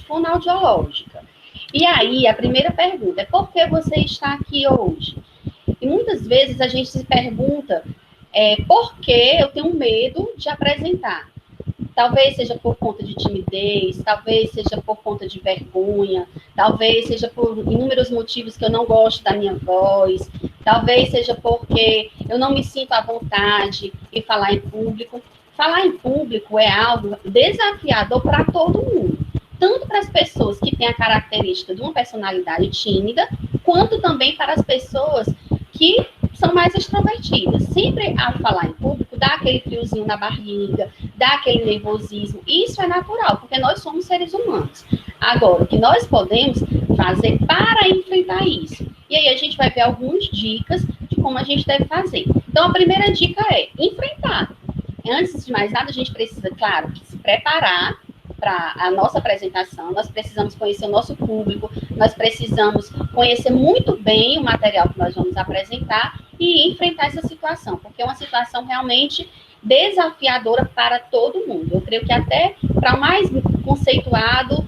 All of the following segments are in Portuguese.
fonoaudiológica. E aí, a primeira pergunta é: por que você está aqui hoje? E muitas vezes a gente se pergunta por que eu tenho medo de apresentar. Talvez seja por conta de timidez, talvez seja por conta de vergonha, talvez seja por inúmeros motivos que eu não gosto da minha voz, talvez seja porque eu não me sinto à vontade em falar em público. Falar em público é algo desafiador para todo mundo, tanto para as pessoas que têm a característica de uma personalidade tímida, quanto também para as pessoas que são mais extrovertidas. Sempre ao falar em público, dá aquele friozinho na barriga, dá aquele nervosismo. Isso é natural, porque nós somos seres humanos. Agora, o que nós podemos fazer para enfrentar isso? E aí a gente vai ver algumas dicas de como a gente deve fazer. Então, a primeira dica é enfrentar. Antes de mais nada, a gente precisa, claro, se preparar para a nossa apresentação, nós precisamos conhecer o nosso público, nós precisamos conhecer muito bem o material que nós vamos apresentar e enfrentar essa situação, porque é uma situação realmente desafiadora para todo mundo. Eu creio que até para o mais conceituado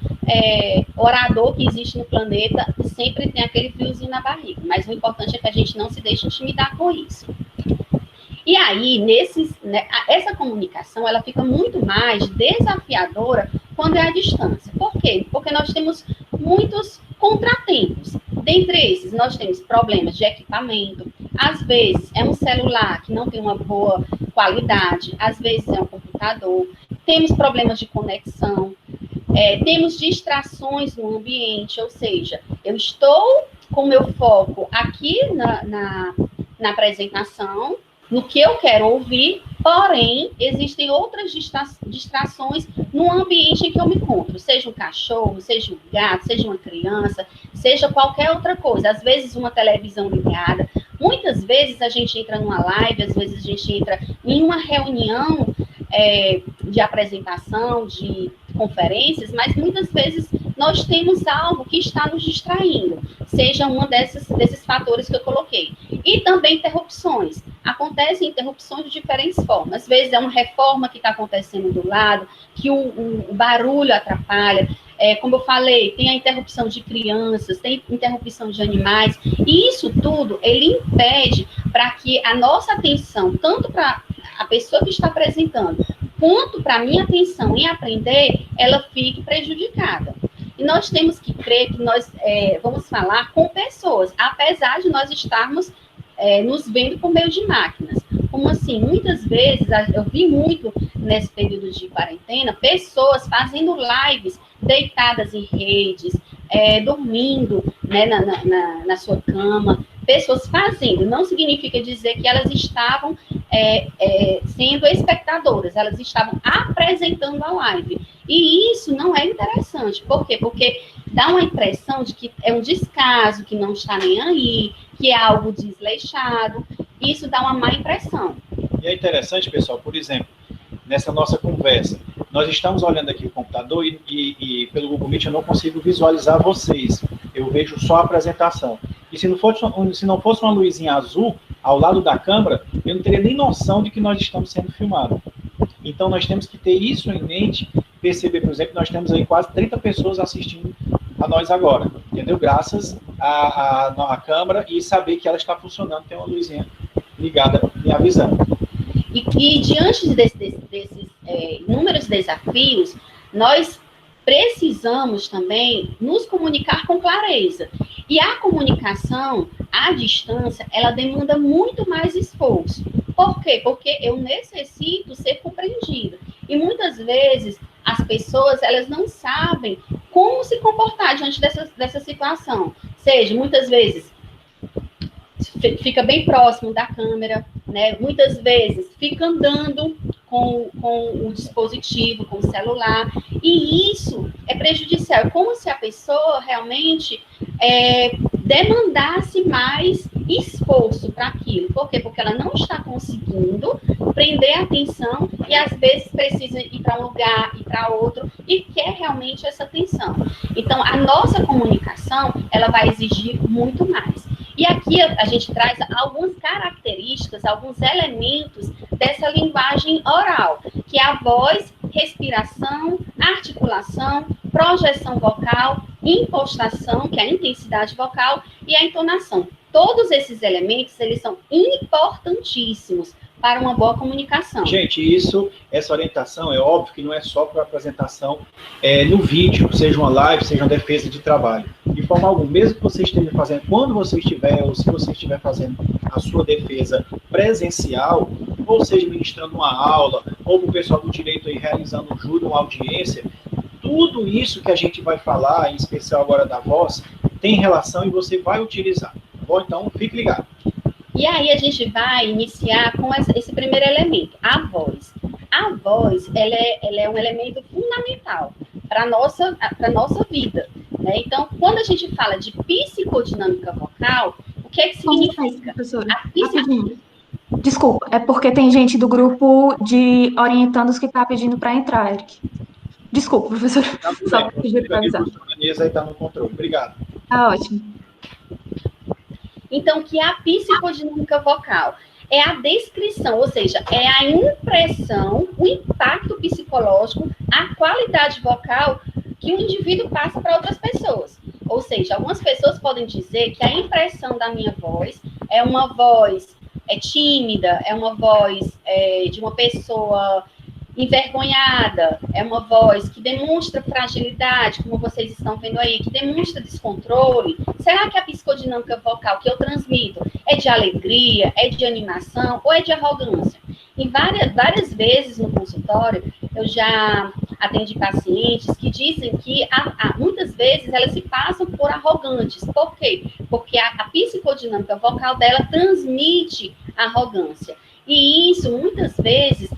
orador que existe no planeta, sempre tem aquele friozinho na barriga, mas o importante é que a gente não se deixe intimidar com isso. E aí, essa comunicação, ela fica muito mais desafiadora quando é à distância. Por quê? Porque nós temos muitos contratempos. Dentre esses, nós temos problemas de equipamento. Às vezes, é um celular que não tem uma boa qualidade. Às vezes, é um computador. Temos problemas de conexão. Temos distrações no ambiente. Ou seja, eu estou com meu foco aqui na apresentação, no que eu quero ouvir, porém, existem outras distrações no ambiente em que eu me encontro, seja um cachorro, seja um gato, seja uma criança, seja qualquer outra coisa, às vezes uma televisão ligada, muitas vezes a gente entra numa live, às vezes a gente entra em uma reunião de apresentação, de conferências, mas muitas vezes nós temos algo que está nos distraindo, seja um desses fatores que eu coloquei. E também interrupções. Acontecem interrupções de diferentes formas. Às vezes é uma reforma que está acontecendo do lado, que o barulho atrapalha. Como eu falei, tem a interrupção de crianças, tem interrupção de animais, e isso tudo, ele impede para que a nossa atenção, tanto para a pessoa que está apresentando, quanto para a minha atenção em aprender, ela fique prejudicada. E nós temos que crer que nós vamos falar com pessoas, apesar de nós estarmos nos vendo por meio de máquinas. Como assim? Muitas vezes, eu vi muito nesse período de quarentena, pessoas fazendo lives deitadas em redes, dormindo, né, na sua cama, pessoas fazendo, não significa dizer que elas estavam sendo espectadoras, elas estavam apresentando a live. E isso não é interessante. Por quê? Porque dá uma impressão de que é um descaso, que não está nem aí, que é algo desleixado. Isso dá uma má impressão. E é interessante, pessoal, por exemplo, nessa nossa conversa, nós estamos olhando aqui o computador e pelo Google Meet eu não consigo visualizar vocês. Eu vejo só a apresentação. E se não fosse uma luzinha azul ao lado da câmera, eu não teria nem noção de que nós estamos sendo filmados. Então, nós temos que ter isso em mente, perceber, por exemplo, que nós temos aí quase 30 pessoas assistindo a nós agora, entendeu? Graças à câmera e saber que ela está funcionando, tem uma luzinha ligada me avisando. E diante desses inúmeros desafios, nós precisamos também nos comunicar com clareza. E a comunicação à distância, ela demanda muito mais esforço. Por quê? Porque eu necessito ser compreendida. E muitas vezes as pessoas, elas não sabem como se comportar diante dessa situação. Seja, muitas vezes, fica bem próximo da câmera, né? Muitas vezes fica andando com o dispositivo, com o celular, e isso é prejudicial. É como se a pessoa realmente demandasse mais esforço para aquilo. Por quê? Porque ela não está conseguindo prender a atenção e às vezes precisa ir para um lugar, ir para outro e quer realmente essa atenção. Então, a nossa comunicação, ela vai exigir muito mais. E aqui a gente traz algumas características, alguns elementos dessa linguagem oral, que é a voz, respiração, articulação, projeção vocal, impostação, que é a intensidade vocal, e a entonação. Todos esses elementos, eles são importantíssimos para uma boa comunicação. Gente, essa orientação, é óbvio que não é só para apresentação no vídeo, seja uma live, seja uma defesa de trabalho. De forma alguma, mesmo que você esteja fazendo, quando você estiver, ou se você estiver fazendo a sua defesa presencial, ou seja, ministrando uma aula, ou o pessoal do direito aí realizando um júri, uma audiência, tudo isso que a gente vai falar, em especial agora da voz, tem relação e você vai utilizar. Bom, então, fique ligado. E aí a gente vai iniciar com esse primeiro elemento, a voz. A voz, ela é um elemento fundamental para a nossa vida, né? Então, quando a gente fala de psicodinâmica vocal, o que é que significa? Professora, rapidinho. Desculpa, é porque tem gente do grupo de orientandos que está pedindo para entrar, Eric. Desculpa, professora. Tá, só para pedir para avisar. A Anisa aí está no controle. Obrigado. Tá ótimo. Então, que a psicodinâmica vocal é a descrição, ou seja, é a impressão, o impacto psicológico, a qualidade vocal que o indivíduo passa para outras pessoas. Ou seja, algumas pessoas podem dizer que a impressão da minha voz é uma voz tímida, é uma voz de uma pessoa envergonhada, é uma voz que demonstra fragilidade, como vocês estão vendo aí, que demonstra descontrole. Será que a psicodinâmica vocal que eu transmito é de alegria, é de animação ou é de arrogância? E várias vezes no consultório, eu já atendi pacientes que dizem que muitas vezes elas se passam por arrogantes. Por quê? Porque a psicodinâmica vocal dela transmite arrogância. E isso, muitas vezes,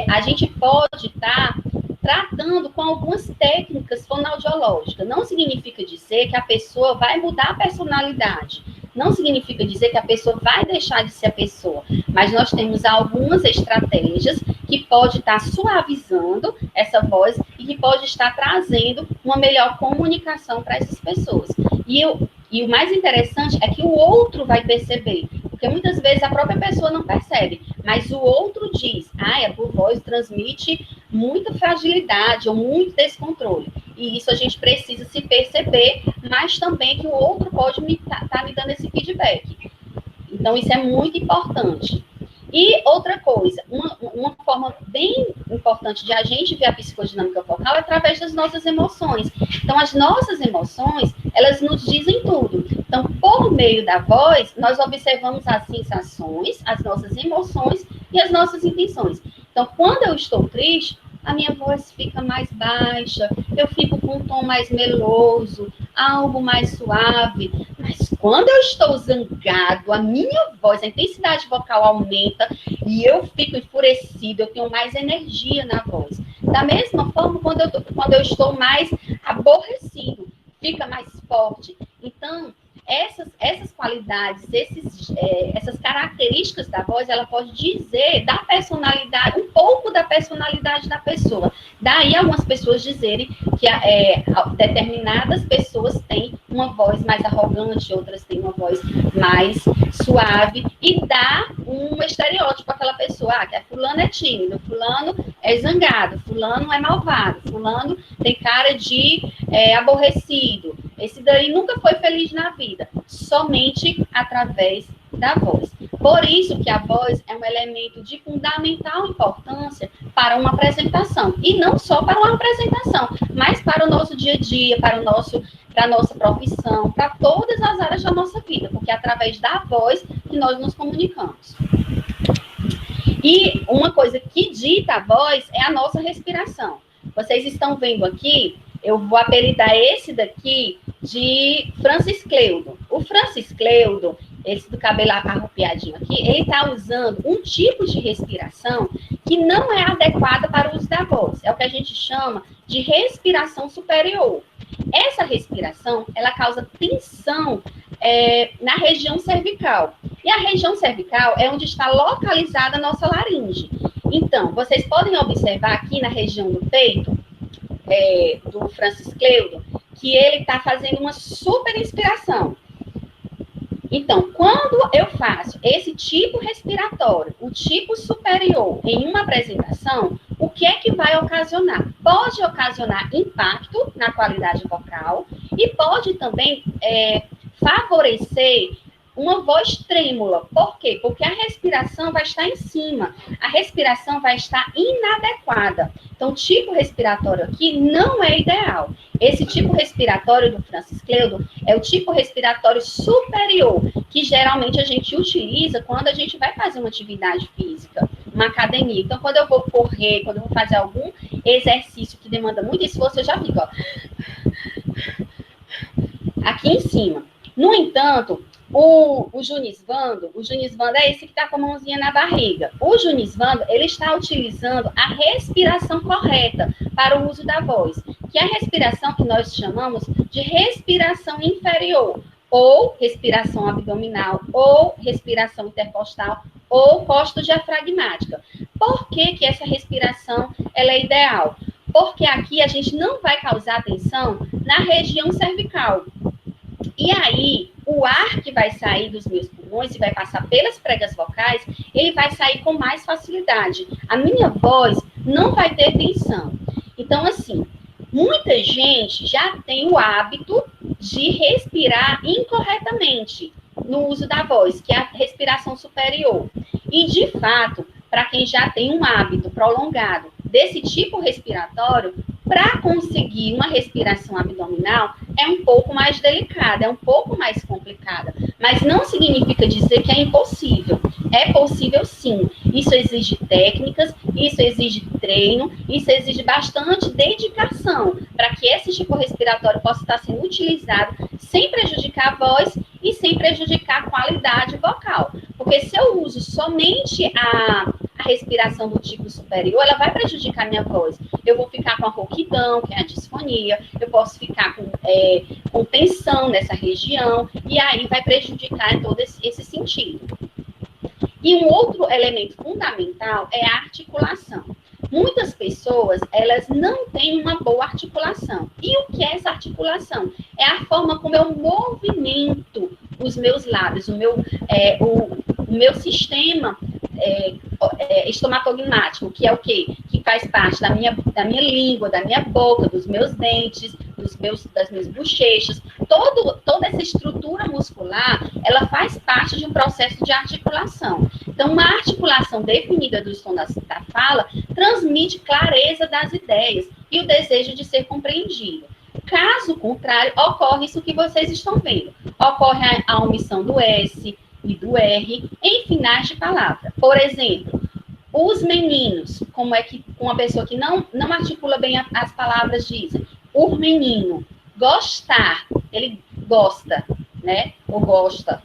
a gente pode estar tratando com algumas técnicas fonoaudiológicas. Não significa dizer que a pessoa vai mudar a personalidade. Não significa dizer que a pessoa vai deixar de ser a pessoa. Mas nós temos algumas estratégias que pode estar suavizando essa voz e que pode estar trazendo uma melhor comunicação para essas pessoas. E o mais interessante é que o outro vai perceber. Porque muitas vezes a própria pessoa não percebe, mas o outro diz, a tua voz transmite muita fragilidade ou muito descontrole. E isso a gente precisa se perceber, mas também que o outro pode tá me dando esse feedback. Então, isso é muito importante. E outra coisa, uma forma bem importante de a gente ver a psicodinâmica vocal é através das nossas emoções. Então, as nossas emoções, elas nos dizem tudo. Então, por meio da voz, nós observamos as sensações, as nossas emoções e as nossas intenções. Então, quando eu estou triste, a minha voz fica mais baixa, eu fico com um tom mais meloso, algo mais suave. Mas quando eu estou zangado, a minha voz, a intensidade vocal aumenta e eu fico enfurecido, eu tenho mais energia na voz. Da mesma forma, quando eu estou mais aborrecido, fica mais forte. Então, essas qualidades, essas características da voz, ela pode dizer da personalidade, um pouco da personalidade da pessoa. Daí algumas pessoas dizerem que determinadas pessoas têm uma voz mais arrogante, outras têm uma voz mais suave, e dá um estereótipo àquela pessoa, que fulano é tímido, fulano é zangado, fulano é malvado, fulano tem cara de aborrecido, esse daí nunca foi feliz na vida, somente através da voz. Por isso que a voz é um elemento de fundamental importância para uma apresentação. E não só para uma apresentação, mas para o nosso dia a dia, para a nossa profissão, para todas as áreas da nossa vida, porque é através da voz que nós nos comunicamos. E uma coisa que dita a voz é a nossa respiração. Vocês estão vendo aqui, eu vou apelidar esse daqui de Francis Cleudo. O Francis Cleudo, esse do cabelo arrupiadinho aqui, ele está usando um tipo de respiração que não é adequada para o uso da voz. É o que a gente chama de respiração superior. Essa respiração, ela causa tensão na região cervical. E a região cervical é onde está localizada a nossa laringe. Então, vocês podem observar aqui na região do peito, do Francis Cleudo, que ele está fazendo uma super inspiração. Então, quando eu faço esse tipo respiratório, o tipo superior, em uma apresentação, o que é que vai ocasionar? Pode ocasionar impacto na qualidade vocal e pode também favorecer uma voz trêmula. Por quê? Porque a respiração vai estar em cima, a respiração vai estar inadequada. Então, o tipo respiratório aqui não é ideal. Esse tipo respiratório do Francis Cleudo é o tipo respiratório superior, que geralmente a gente utiliza quando a gente vai fazer uma atividade física, uma academia. Então, quando eu vou correr, quando eu vou fazer algum exercício que demanda muito esforço, eu já fico, ó, aqui em cima. No entanto, o Junisvando é esse que está com a mãozinha na barriga. O Junisvando, ele está utilizando a respiração correta para o uso da voz, que é a respiração que nós chamamos de respiração inferior, ou respiração abdominal, ou respiração intercostal, ou costo-diafragmática. Por que que essa respiração ela é ideal? Porque aqui a gente não vai causar tensão na região cervical. E aí, o ar que vai sair dos meus pulmões e vai passar pelas pregas vocais, ele vai sair com mais facilidade. A minha voz não vai ter tensão. Então, assim, muita gente já tem o hábito de respirar incorretamente no uso da voz, que é a respiração superior. E, de fato, para quem já tem um hábito prolongado desse tipo respiratório, para conseguir uma respiração abdominal é um pouco mais delicada, é um pouco mais complicada, mas não significa dizer que é impossível. É possível sim. Isso exige técnicas, isso exige treino, isso exige bastante dedicação para que esse tipo respiratório possa estar sendo utilizado sem prejudicar a voz e sem prejudicar a qualidade vocal. Porque se eu uso somente a respiração do tipo superior, ela vai prejudicar a minha voz. Eu vou ficar com a rouquidão, que é a disfonia, eu posso ficar com tensão nessa região, e aí vai prejudicar em todo esse sentido. E um outro elemento fundamental é a articulação. Muitas pessoas, elas não têm uma boa articulação. E o que é essa articulação? É a forma como eu movimento os meus lábios, o meu sistema estomatognático, que é o quê? Que faz parte da minha língua, da minha boca, dos meus dentes, das minhas bochechas. Toda essa estrutura muscular, ela faz parte de um processo de articulação. Então, uma articulação definida do som da fala transmite clareza das ideias e o desejo de ser compreendido. Caso contrário, ocorre isso que vocês estão vendo. Ocorre a omissão do S e do R em finais de palavra. Por exemplo, os meninos, como é que uma pessoa que não articula bem as palavras dizem? O menino, gostar, ele gosta, né? Ou gosta.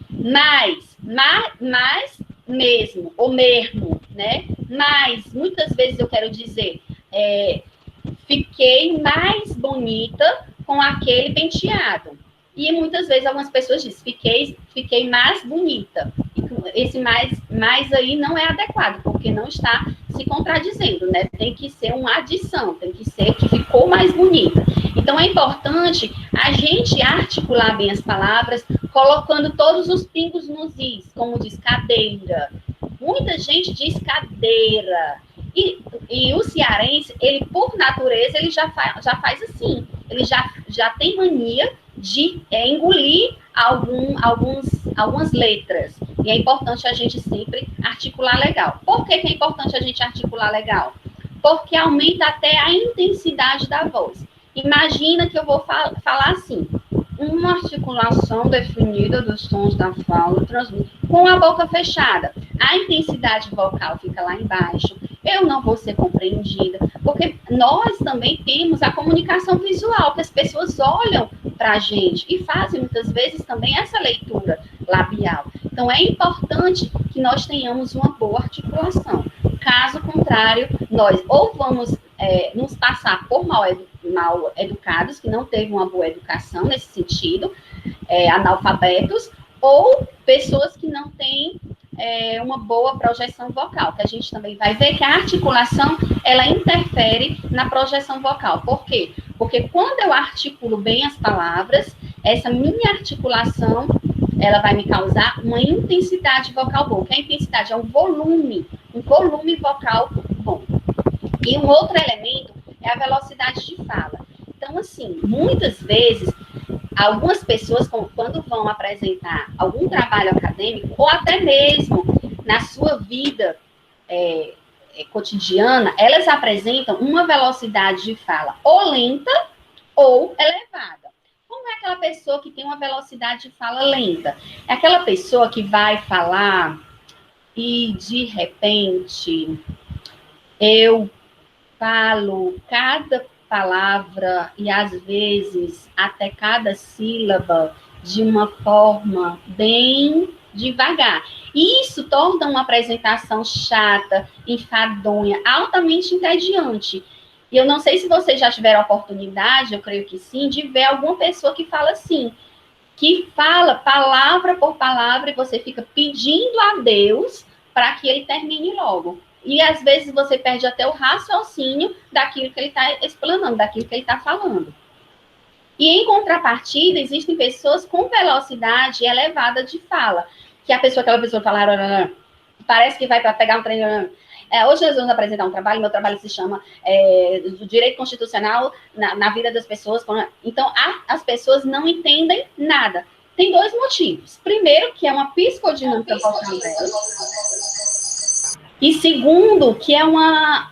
Mais, mesmo, ou mesmo, né? Mas, muitas vezes eu quero dizer, fiquei mais bonita com aquele penteado. E muitas vezes algumas pessoas dizem, fiquei mais bonita. E esse mais aí não é adequado, porque não está se contradizendo, né? Tem que ser uma adição, tem que ser que ficou mais bonita. Então, é importante a gente articular bem as palavras, colocando todos os pingos nos is, como diz cadeira. Muita gente diz cadeira. E o cearense, ele, por natureza, ele já faz assim. Ele já tem mania de engolir algumas letras. E é importante a gente sempre articular legal. Por que é importante a gente articular legal? Porque aumenta até a intensidade da voz. Imagina que eu vou falar assim, uma articulação definida dos sons da fala com a boca fechada. A intensidade vocal fica lá embaixo, eu não vou ser compreendida, porque nós também temos a comunicação visual, que as pessoas olham para a gente e fazem muitas vezes também essa leitura labial. Então, é importante que nós tenhamos uma boa articulação. Caso contrário, nós ou vamos nos passar por mal educados, que não teve uma boa educação nesse sentido, analfabetos, ou pessoas que não têm uma boa projeção vocal, que a gente também vai ver que a articulação, ela interfere na projeção vocal. Por quê? Porque quando eu articulo bem as palavras, essa minha articulação, ela vai me causar uma intensidade vocal boa. Que a intensidade é um volume vocal bom. E um outro elemento é a velocidade de fala. Então, assim, muitas vezes, algumas pessoas, quando vão apresentar algum trabalho acadêmico, ou até mesmo na sua vida cotidiana, elas apresentam uma velocidade de fala ou lenta ou elevada. Como é aquela pessoa que tem uma velocidade de fala lenta? É aquela pessoa que vai falar e, de repente, eu falo cada palavra e, às vezes, até cada sílaba de uma forma bem devagar. E isso torna uma apresentação chata, enfadonha, altamente entediante. E eu não sei se vocês já tiveram a oportunidade, eu creio que sim, de ver alguma pessoa que fala assim, que fala palavra por palavra e você fica pedindo a Deus para que ele termine logo. E às vezes você perde até o raciocínio daquilo que ele está explanando, daquilo que ele está falando. E em contrapartida, existem pessoas com velocidade elevada de fala, que aquela pessoa fala, parece que vai para pegar um trem. Hoje nós vamos apresentar um trabalho, meu trabalho se chama do direito constitucional na vida das pessoas. Então, as pessoas não entendem nada. Tem dois motivos. Primeiro, que é uma psicodinâmica vocal dela. E segundo, que é uma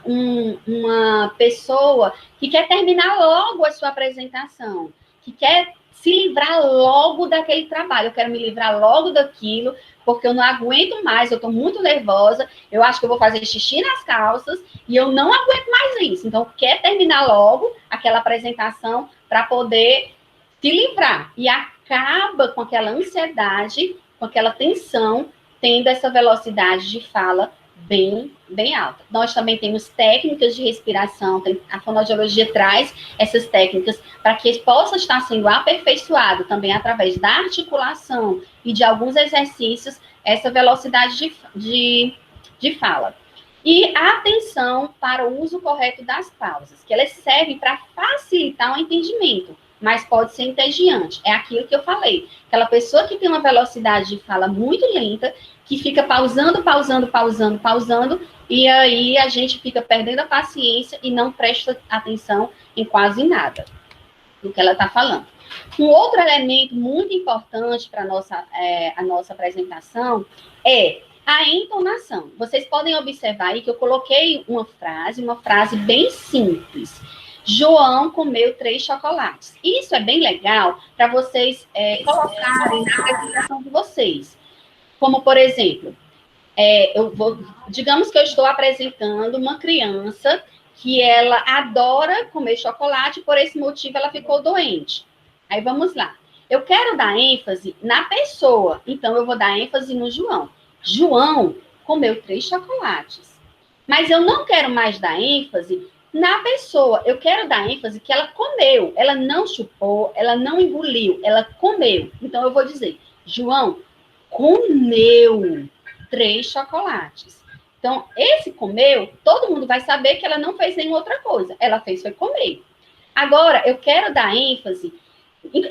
pessoa que quer terminar logo a sua apresentação, que quer se livrar logo daquele trabalho. Eu quero me livrar logo daquilo, porque eu não aguento mais, eu estou muito nervosa, eu acho que eu vou fazer xixi nas calças e eu não aguento mais isso. Então, quer terminar logo aquela apresentação para poder se livrar. E acaba com aquela ansiedade, com aquela tensão, tendo essa velocidade de fala bem alta. Nós também temos técnicas de respiração, a fonoaudiologia traz essas técnicas para que possa estar sendo aperfeiçoado também através da articulação e de alguns exercícios, essa velocidade de fala. E atenção para o uso correto das pausas, que elas servem para facilitar o entendimento, mas pode ser entediante. É aquilo que eu falei. Aquela pessoa que tem uma velocidade de fala muito lenta, que fica pausando, e aí a gente fica perdendo a paciência e não presta atenção em quase nada do que ela está falando. Um outro elemento muito importante para a nossa apresentação é a entonação. Vocês podem observar aí que eu coloquei uma frase bem simples. João comeu 3 chocolates. Isso é bem legal para vocês colocarem na apresentação de vocês. Como, por exemplo, digamos que eu estou apresentando uma criança que ela adora comer chocolate, por esse motivo ela ficou doente. Aí vamos lá. Eu quero dar ênfase na pessoa, então eu vou dar ênfase no João. João comeu 3 chocolates. Mas eu não quero mais dar ênfase na pessoa. Eu quero dar ênfase que ela comeu. Ela não chupou, ela não engoliu, ela comeu. Então eu vou dizer, João comeu 3 chocolates. Então, esse comeu, todo mundo vai saber que ela não fez nenhuma outra coisa. Ela foi comer. Agora, eu quero dar ênfase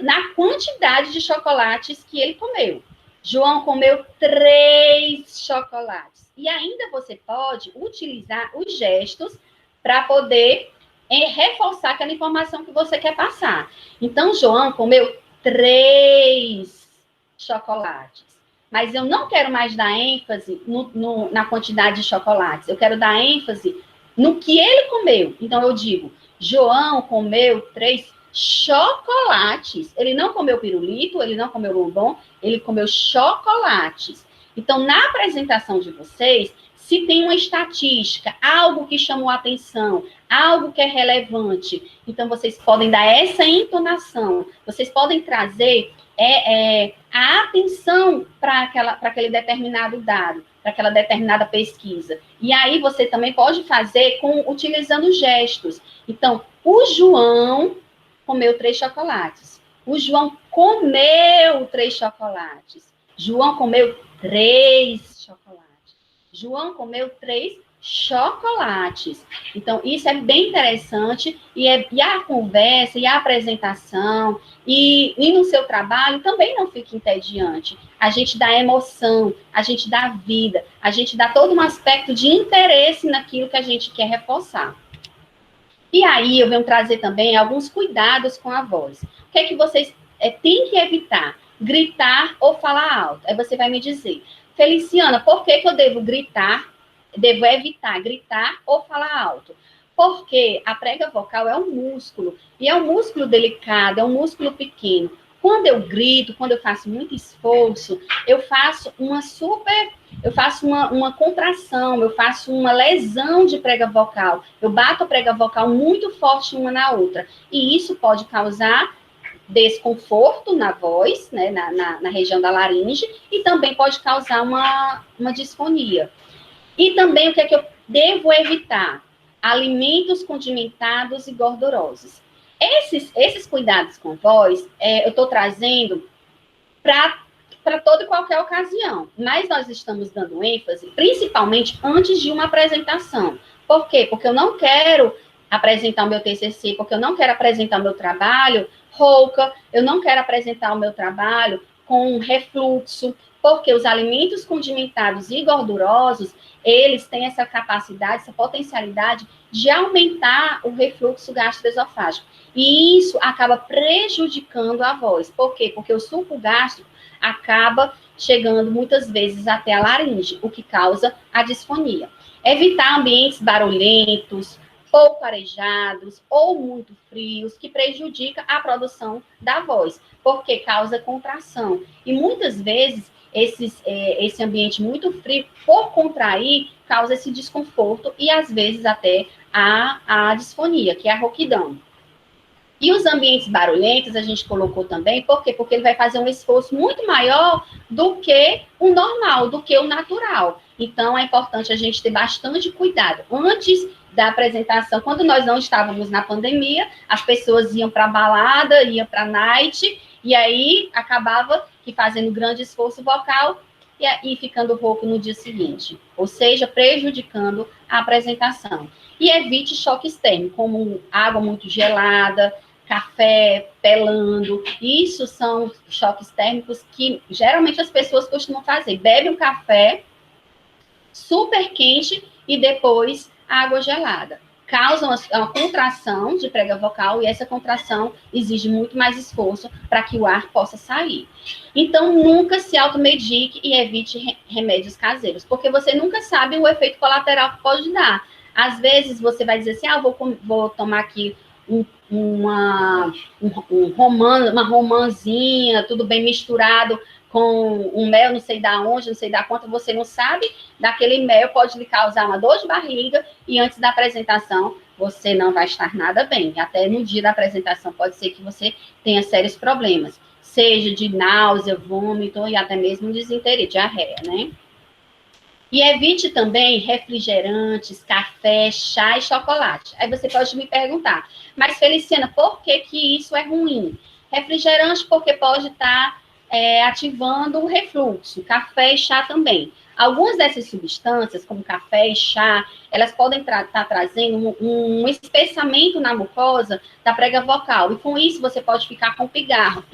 na quantidade de chocolates que ele comeu. João comeu 3 chocolates. E ainda você pode utilizar os gestos para poder reforçar aquela informação que você quer passar. Então, João comeu 3 chocolates. Mas eu não quero mais dar ênfase na quantidade de chocolates. Eu quero dar ênfase no que ele comeu. Então, eu digo, João comeu 3 chocolates. Ele não comeu pirulito, ele não comeu bombom, ele comeu chocolates. Então, na apresentação de vocês, se tem uma estatística, algo que chamou a atenção, algo que é relevante, então vocês podem dar essa entonação, vocês podem trazer a atenção para aquele determinado dado, para aquela determinada pesquisa. E aí você também pode fazer utilizando gestos. Então, o João comeu 3 chocolates. O João comeu 3 chocolates. João comeu 3 chocolates. João comeu 3 chocolates. Então, isso é bem interessante, e a conversa, e a apresentação, e no seu trabalho também não fica entediante. A gente dá emoção, a gente dá vida, a gente dá todo um aspecto de interesse naquilo que a gente quer reforçar. E aí eu venho trazer também alguns cuidados com a voz. O que é que vocês têm que evitar? Gritar ou falar alto. Aí você vai me dizer, Feliciana, por que eu devo gritar, devo evitar gritar ou falar alto? Porque a prega vocal é um músculo, e é um músculo delicado, é um músculo pequeno. Quando eu grito, quando eu faço muito esforço, eu faço uma contração, eu faço uma lesão de prega vocal. Eu bato a prega vocal muito forte uma na outra. E isso pode causar desconforto na voz, né, na região da laringe, e também pode causar uma disfonia. E também o que é que eu devo evitar? Alimentos condimentados e gordurosos. Esses cuidados com voz, eu estou trazendo para toda e qualquer ocasião, mas nós estamos dando ênfase, principalmente antes de uma apresentação. Por quê? Porque eu não quero apresentar o meu TCC, porque eu não quero apresentar o meu trabalho rouca, eu não quero apresentar o meu trabalho com refluxo, porque os alimentos condimentados e gordurosos, eles têm essa capacidade, essa potencialidade de aumentar o refluxo gastroesofágico. E isso acaba prejudicando a voz. Por quê? Porque o suco gástrico acaba chegando muitas vezes até a laringe, o que causa a disfonia. Evitar ambientes barulhentos, pouco arejados ou muito frios, que prejudica a produção da voz, porque causa contração. E muitas vezes esse ambiente muito frio, por contrair, causa esse desconforto e às vezes até a disfonia, que é a rouquidão. E os ambientes barulhentos a gente colocou também, por quê? Porque ele vai fazer um esforço muito maior do que o normal, do que o natural. Então, é importante a gente ter bastante cuidado. Antes da apresentação, quando nós não estávamos na pandemia, as pessoas iam para a balada, iam para a night, e aí acabava que fazendo grande esforço vocal e ficando rouco no dia seguinte. Ou seja, prejudicando a apresentação. E evite choques térmicos, como água muito gelada, café pelando. Isso são choques térmicos que geralmente as pessoas costumam fazer. Bebe um café super quente e depois água gelada. Causam uma contração de prega vocal e essa contração exige muito mais esforço para que o ar possa sair. Então, nunca se automedique e evite remédios caseiros, porque você nunca sabe o efeito colateral que pode dar. Às vezes, você vai dizer assim, vou tomar aqui uma romãzinha, tudo bem misturado com um mel, não sei da onde, não sei da quanto, você não sabe, daquele mel pode lhe causar uma dor de barriga e antes da apresentação você não vai estar nada bem. Até no dia da apresentação pode ser que você tenha sérios problemas, seja de náusea, vômito e até mesmo desinteria, diarreia, né? E evite também refrigerantes, café, chá e chocolate. Aí você pode me perguntar, mas Feliciana, por que isso é ruim? Refrigerante porque pode estar ativando o refluxo, café e chá também. Algumas dessas substâncias, como café e chá, elas podem estar trazendo um espessamento na mucosa da prega vocal. E com isso você pode ficar com pigarro,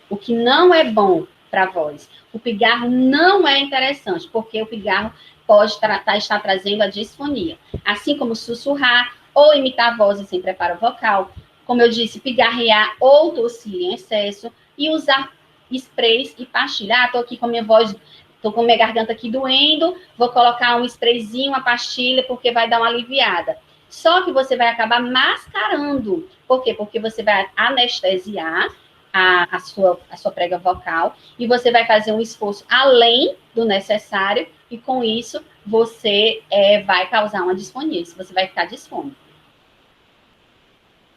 o que não é bom para a voz. O pigarro não é interessante, porque o pigarro pode estar trazendo a disfonia. Assim como sussurrar ou imitar vozes sem preparo vocal. Como eu disse, pigarrear ou tossir em excesso e usar sprays e pastilha. Tô aqui com minha voz, tô com minha garganta aqui doendo, vou colocar um sprayzinho, uma pastilha, porque vai dar uma aliviada. Só que você vai acabar mascarando. Por quê? Porque você vai anestesiar a sua prega vocal e você vai fazer um esforço além do necessário e com isso você vai causar uma disfonia, você vai ficar disfônico.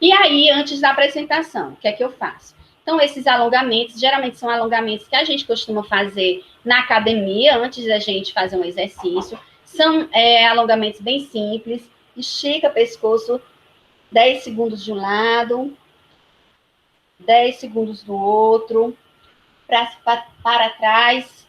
E aí, antes da apresentação, o que é que eu faço? Então, esses alongamentos, geralmente são alongamentos que a gente costuma fazer na academia, antes da gente fazer um exercício. São alongamentos bem simples. Estica o pescoço 10 segundos de um lado, 10 segundos do outro, para trás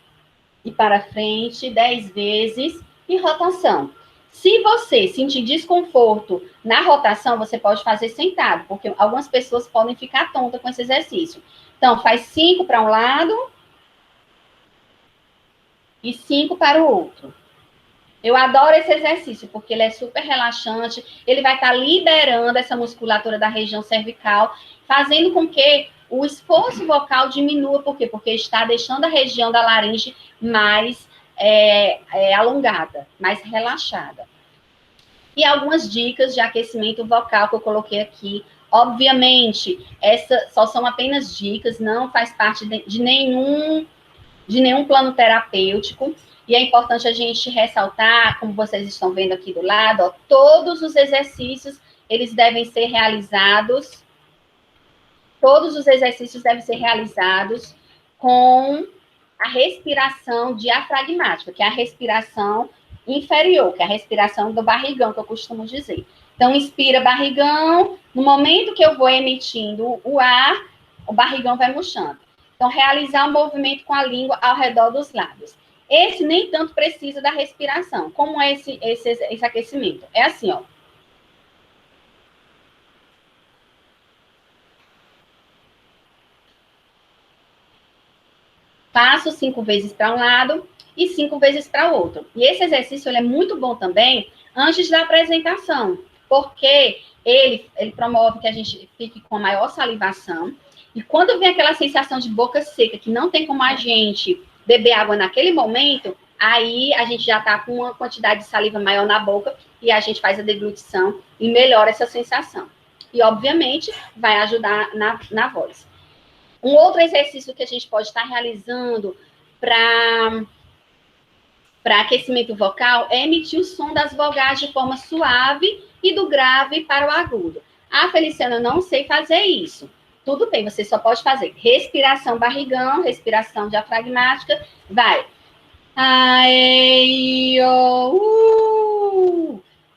e para frente, 10 vezes, e rotação. Se você sentir desconforto na rotação, você pode fazer sentado, porque algumas pessoas podem ficar tontas com esse exercício. Então, faz 5 para um lado e 5 para o outro. Eu adoro esse exercício, porque ele é super relaxante, ele vai estar liberando essa musculatura da região cervical, fazendo com que o esforço vocal diminua. Por quê? Porque está deixando a região da laringe mais alongada, mais relaxada. E algumas dicas de aquecimento vocal que eu coloquei aqui. Obviamente, essas só são apenas dicas, não faz parte de nenhum plano terapêutico. E é importante a gente ressaltar, como vocês estão vendo aqui do lado, ó, todos os exercícios, eles devem ser realizados, todos os exercícios devem ser realizados com a respiração diafragmática, que é a respiração inferior, que é a respiração do barrigão, que eu costumo dizer. Então, inspira barrigão, no momento que eu vou emitindo o ar, o barrigão vai murchando. Então, realizar um movimento com a língua ao redor dos lábios. Esse nem tanto precisa da respiração. Como é esse aquecimento? É assim, ó. Faço 5 vezes para um lado e 5 vezes para o outro. E esse exercício ele é muito bom também antes da apresentação, porque ele promove que a gente fique com a maior salivação. E quando vem aquela sensação de boca seca, que não tem como a gente beber água naquele momento, aí a gente já está com uma quantidade de saliva maior na boca e a gente faz a deglutição e melhora essa sensação. E, obviamente, vai ajudar na voz. Um outro exercício que a gente pode estar realizando para aquecimento vocal é emitir o som das vogais de forma suave e do grave para o agudo. Ah, Feliciana, eu não sei fazer isso. Tudo bem, você só pode fazer respiração barrigão, respiração diafragmática, vai.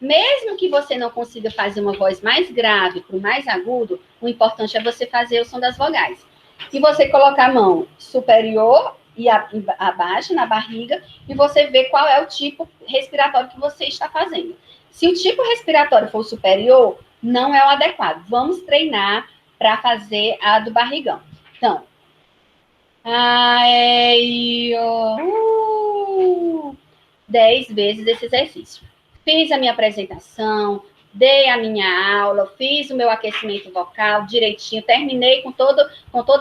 Mesmo que você não consiga fazer uma voz mais grave para o mais agudo, o importante é você fazer o som das vogais. E você colocar a mão superior e abaixo na barriga e você vê qual é o tipo respiratório que você está fazendo. Se o tipo respiratório for superior, não é o adequado. Vamos treinar para fazer a do barrigão. Então, 10 vezes esse exercício. Fiz a minha apresentação, dei a minha aula, fiz o meu aquecimento vocal direitinho, terminei com toda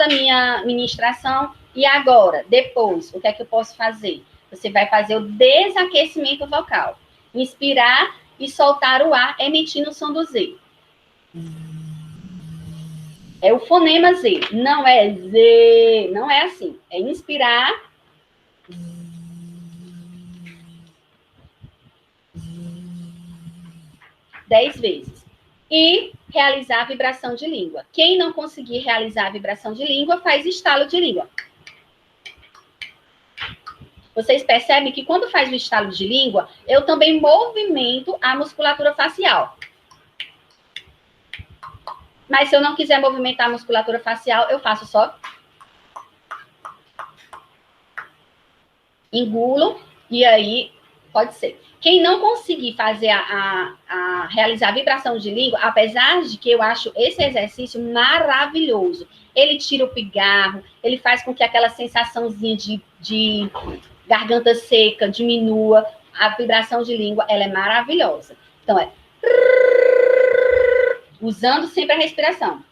a minha ministração. E agora, depois, o que é que eu posso fazer? Você vai fazer o desaquecimento vocal. Inspirar e soltar o ar, emitindo o som do Z. É o fonema Z, não é Z, não é assim. É inspirar. 10 vezes. E realizar a vibração de língua. Quem não conseguir realizar a vibração de língua, faz estalo de língua. Vocês percebem que quando faz o estalo de língua, eu também movimento a musculatura facial. Mas se eu não quiser movimentar a musculatura facial, eu faço só. Engulo, e aí pode ser. Quem não conseguir fazer realizar a vibração de língua, apesar de que eu acho esse exercício maravilhoso, ele tira o pigarro, ele faz com que aquela sensaçãozinha de garganta seca diminua, a vibração de língua, ela é maravilhosa. Então, usando sempre a respiração.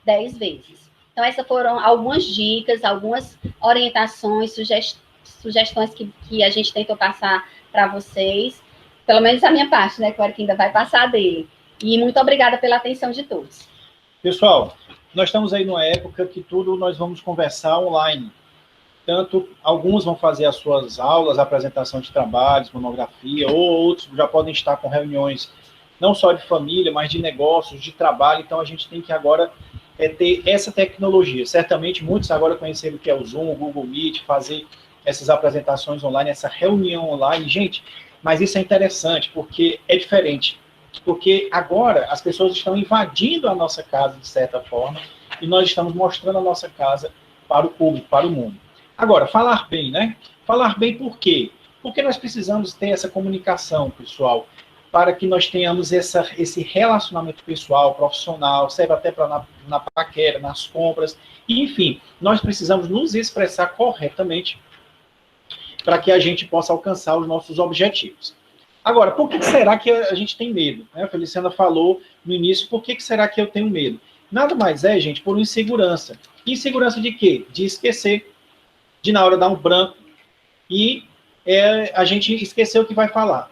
10 vezes. Então, essas foram algumas dicas, algumas orientações, sugestões que a gente tentou passar para vocês. Pelo menos a minha parte, né? Que o Eric ainda vai passar dele. E muito obrigada pela atenção de todos. Pessoal, nós estamos aí numa época que tudo nós vamos conversar online. Tanto alguns vão fazer as suas aulas, apresentação de trabalhos, monografia, ou outros já podem estar com reuniões não só de família, mas de negócios, de trabalho. Então, a gente tem que agora ter essa tecnologia. Certamente, muitos agora conheceram o que é o Zoom, o Google Meet, fazer essas apresentações online, essa reunião online. Gente, mas isso é interessante, porque é diferente. Porque agora as pessoas estão invadindo a nossa casa, de certa forma, e nós estamos mostrando a nossa casa para o público, para o mundo. Agora, falar bem, né? Falar bem por quê? Porque nós precisamos ter essa comunicação, pessoal. para que nós tenhamos esse relacionamento pessoal, profissional, serve até para na paquera, nas compras, enfim, nós precisamos nos expressar corretamente para que a gente possa alcançar os nossos objetivos. Agora, por que será que a gente tem medo? A Feliciana falou no início, por que será que eu tenho medo? Nada mais é, gente, por insegurança. Insegurança de quê? De esquecer, de na hora dar um branco, e a gente esqueceu o que vai falar.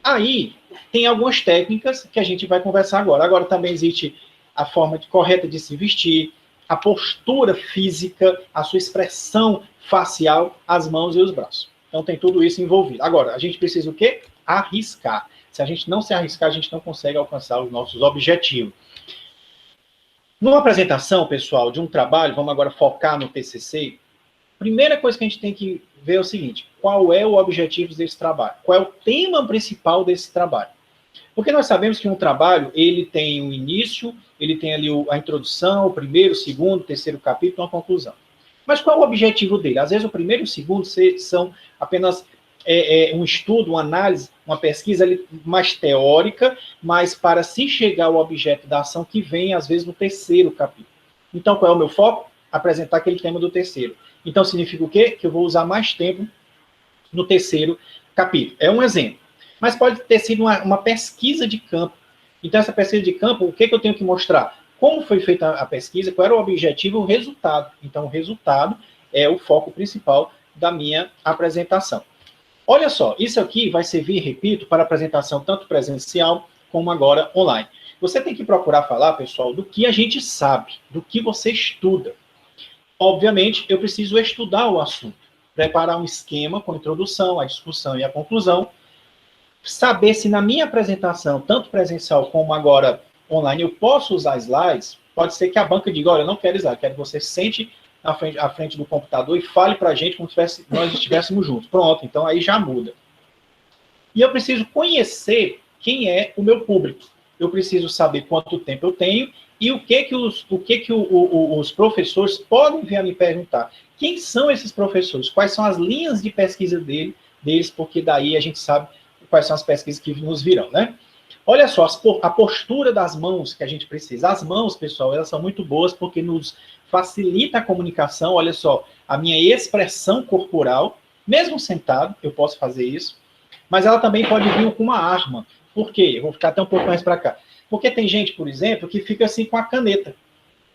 Aí, tem algumas técnicas que a gente vai conversar agora. Agora também existe a forma correta de se vestir, a postura física, a sua expressão facial, as mãos e os braços. Então tem tudo isso envolvido. Agora, a gente precisa o quê? Arriscar. Se a gente não se arriscar, a gente não consegue alcançar os nossos objetivos. Numa apresentação, pessoal, de um trabalho, vamos agora focar no TCC, primeira coisa que a gente tem que ver é o seguinte: qual é o objetivo desse trabalho? Qual é o tema principal desse trabalho? Porque nós sabemos que um trabalho, ele tem um início, ele tem ali a introdução, o primeiro, o segundo, o terceiro capítulo, uma conclusão. Mas qual é o objetivo dele? Às vezes o primeiro e o segundo são apenas um estudo, uma análise, uma pesquisa ali mais teórica, mas para se chegar ao objeto da ação que vem, às vezes, no terceiro capítulo. Então, qual é o meu foco? Apresentar aquele tema do terceiro. Então, significa o quê? Que eu vou usar mais tempo no terceiro capítulo. É um exemplo. Mas pode ter sido uma pesquisa de campo. Então, essa pesquisa de campo, o que eu tenho que mostrar? Como foi feita a pesquisa, qual era o objetivo e o resultado. Então, o resultado é o foco principal da minha apresentação. Olha só, isso aqui vai servir, repito, para apresentação tanto presencial como agora online. Você tem que procurar falar, pessoal, do que a gente sabe, do que você estuda. Obviamente, eu preciso estudar o assunto, preparar um esquema com a introdução, a discussão e a conclusão, saber se na minha apresentação, tanto presencial como agora online, eu posso usar slides. Pode ser que a banca diga: olha, eu não quero slide, quero que você sente à frente do computador e fale para a gente como se nós estivéssemos juntos. Pronto, então aí já muda. E eu preciso conhecer quem é o meu público. Eu preciso saber quanto tempo eu tenho e o que os professores podem vir a me perguntar. Quem são esses professores? Quais são as linhas de pesquisa deles? Porque daí a gente sabe quais são as pesquisas que nos virão, né? Olha só, a postura das mãos que a gente precisa. As mãos, pessoal, elas são muito boas porque nos facilita a comunicação. Olha só, a minha expressão corporal, mesmo sentado, eu posso fazer isso, mas ela também pode vir com uma arma. Por quê? Eu vou ficar até um pouco mais para cá. Porque tem gente, por exemplo, que fica assim com a caneta.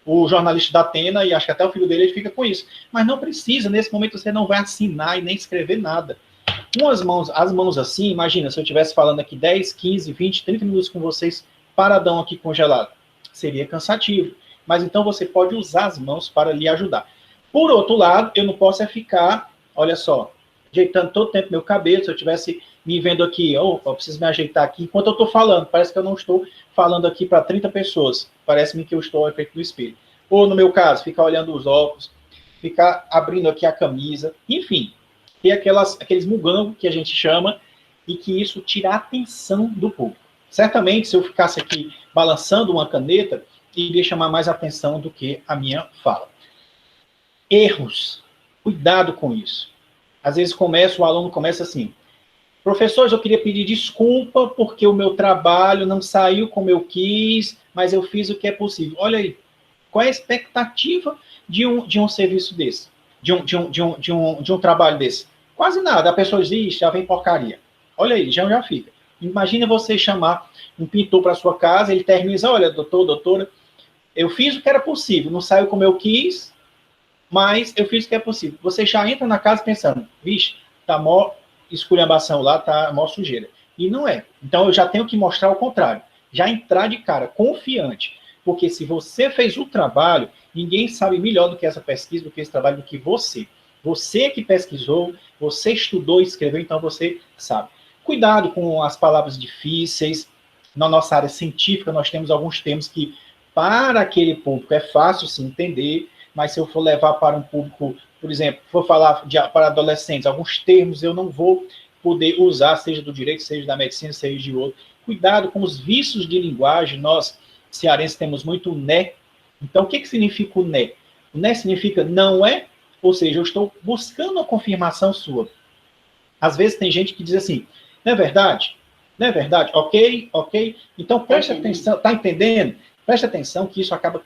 O jornalista da Atena, e acho que até o filho dele, ele fica com isso. Mas não precisa, nesse momento você não vai assinar e nem escrever nada. As mãos assim, imagina, se eu estivesse falando aqui 10, 15, 20, 30 minutos com vocês, paradão aqui congelado. Seria cansativo. Mas então você pode usar as mãos para lhe ajudar. Por outro lado, eu não posso ficar, olha só, ajeitando todo o tempo meu cabelo. Se eu estivesse me vendo aqui, opa, eu preciso me ajeitar aqui enquanto eu estou falando. Parece que eu não estou falando aqui para 30 pessoas. Parece-me que eu estou ao efeito do espelho. Ou, no meu caso, ficar olhando os óculos, ficar abrindo aqui a camisa, enfim. Ter aqueles mugangos que a gente chama e que isso tira a atenção do público. Certamente, se eu ficasse aqui balançando uma caneta, iria chamar mais atenção do que a minha fala. Erros. Cuidado com isso. Às vezes o aluno começa assim: professor, eu queria pedir desculpa porque o meu trabalho não saiu como eu quis, mas eu fiz o que é possível. Olha aí, qual é a expectativa de um serviço desse? De um trabalho desse? Quase nada. A pessoa diz: já vem porcaria. Olha aí, já fica. Imagina você chamar um pintor para sua casa, ele termina e diz: olha, doutor, doutora, eu fiz o que era possível, não saiu como eu quis, mas eu fiz o que é possível. Você já entra na casa pensando: vixe, tá mó esculhambação lá, tá mó sujeira. E não é. Então eu já tenho que mostrar o contrário. Já entrar de cara, confiante. Porque se você fez o trabalho, ninguém sabe melhor do que essa pesquisa, do que esse trabalho, do que você. Você que pesquisou, você estudou e escreveu, então você sabe. Cuidado com as palavras difíceis. Na nossa área científica, nós temos alguns termos que, para aquele público, é fácil se entender, mas se eu for levar para um público, por exemplo, for falar para adolescentes, alguns termos eu não vou poder usar, seja do direito, seja da medicina, seja de outro. Cuidado com os vícios de linguagem. Nós, cearenses, temos muito né. Então, o que significa o né? O né significa não é, ou seja, eu estou buscando a confirmação sua. Às vezes tem gente que diz assim: não é verdade? Não é verdade? Ok, ok. Então, preste atenção, tá entendendo? Preste atenção que isso acaba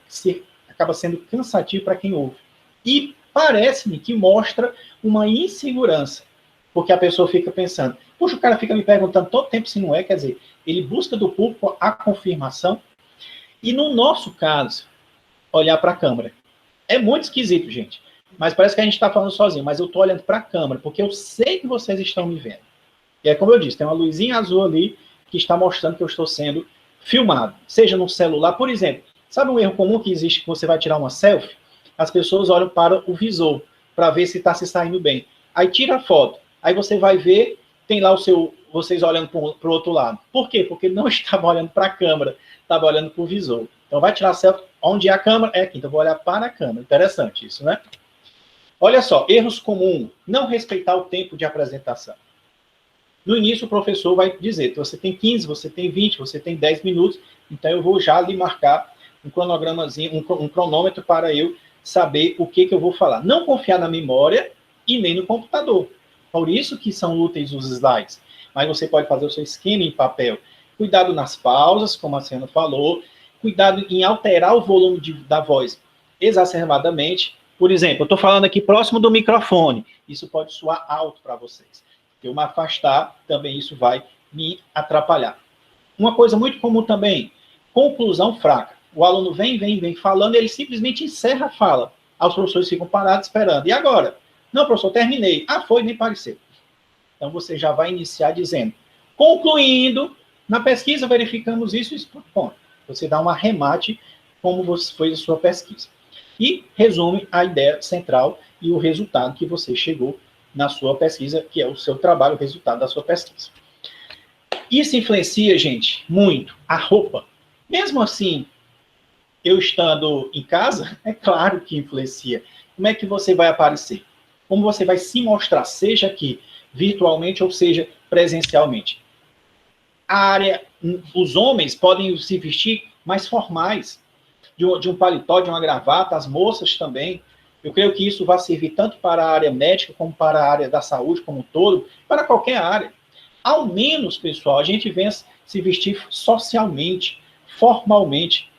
sendo cansativo para quem ouve. E parece-me que mostra uma insegurança, porque a pessoa fica pensando, puxa, o cara fica me perguntando todo tempo se não é, quer dizer, ele busca do público a confirmação. E no nosso caso, olhar para a câmera. É muito esquisito, gente. Mas parece que a gente está falando sozinho, mas eu estou olhando para a câmera, porque eu sei que vocês estão me vendo. E é como eu disse, tem uma luzinha azul ali que está mostrando que eu estou sendo filmado. Seja no celular, por exemplo. Sabe um erro comum que existe que você vai tirar uma selfie? As pessoas olham para o visor, para ver se está se saindo bem. Aí tira a foto. Aí você vai ver, tem lá vocês olhando para o outro lado. Por quê? Porque não estava olhando para a câmera, estava olhando para o visor. Então vai tirar a selfie. Onde é a câmera? É aqui. Então vou olhar para a câmera. Interessante isso, né? Olha só, erros comuns. Não respeitar o tempo de apresentação. No início, o professor vai dizer, você tem 15, você tem 20, você tem 10 minutos, então eu vou já lhe marcar um cronogramazinho, um cronômetro para eu saber o que eu vou falar. Não confiar na memória e nem no computador. Por isso que são úteis os slides. Mas você pode fazer o seu esquema em papel. Cuidado nas pausas, como a Siana falou. Cuidado em alterar o volume da voz exacerbadamente. Por exemplo, eu estou falando aqui próximo do microfone. Isso pode soar alto para vocês. Se eu me afastar, também isso vai me atrapalhar. Uma coisa muito comum também, conclusão fraca. O aluno vem falando, ele simplesmente encerra a fala. Os professores ficam parados esperando. E agora? Não, professor, terminei. Ah, foi, nem pareceu. Então, você já vai iniciar dizendo, concluindo, na pesquisa verificamos isso, ponto. Você dá um arremate como você fez a sua pesquisa. E resume a ideia central e o resultado que você chegou na sua pesquisa, que é o seu trabalho, o resultado da sua pesquisa. Isso influencia, gente, muito a roupa. Mesmo assim, eu estando em casa, é claro que influencia. Como é que você vai aparecer? Como você vai se mostrar, seja aqui virtualmente ou seja presencialmente? Os homens podem se vestir mais formais, de um paletó, de uma gravata, as moças também. Eu creio que isso vai servir tanto para a área médica, como para a área da saúde como um todo, para qualquer área. Ao menos, pessoal, a gente venha se vestir socialmente, formalmente.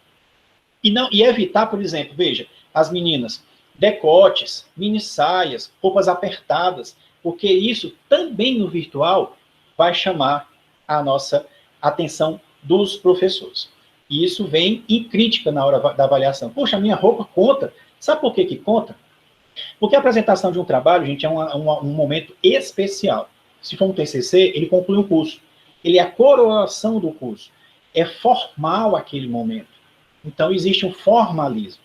E evitar, por exemplo, veja, as meninas, decotes, mini saias, roupas apertadas, porque isso também no virtual vai chamar a nossa atenção dos professores. E isso vem em crítica na hora da avaliação. Poxa, a minha roupa conta. Sabe por que conta? Porque a apresentação de um trabalho, gente, é um momento especial. Se for um TCC, ele conclui um curso. Ele é a coroação do curso. É formal aquele momento. Então, existe um formalismo.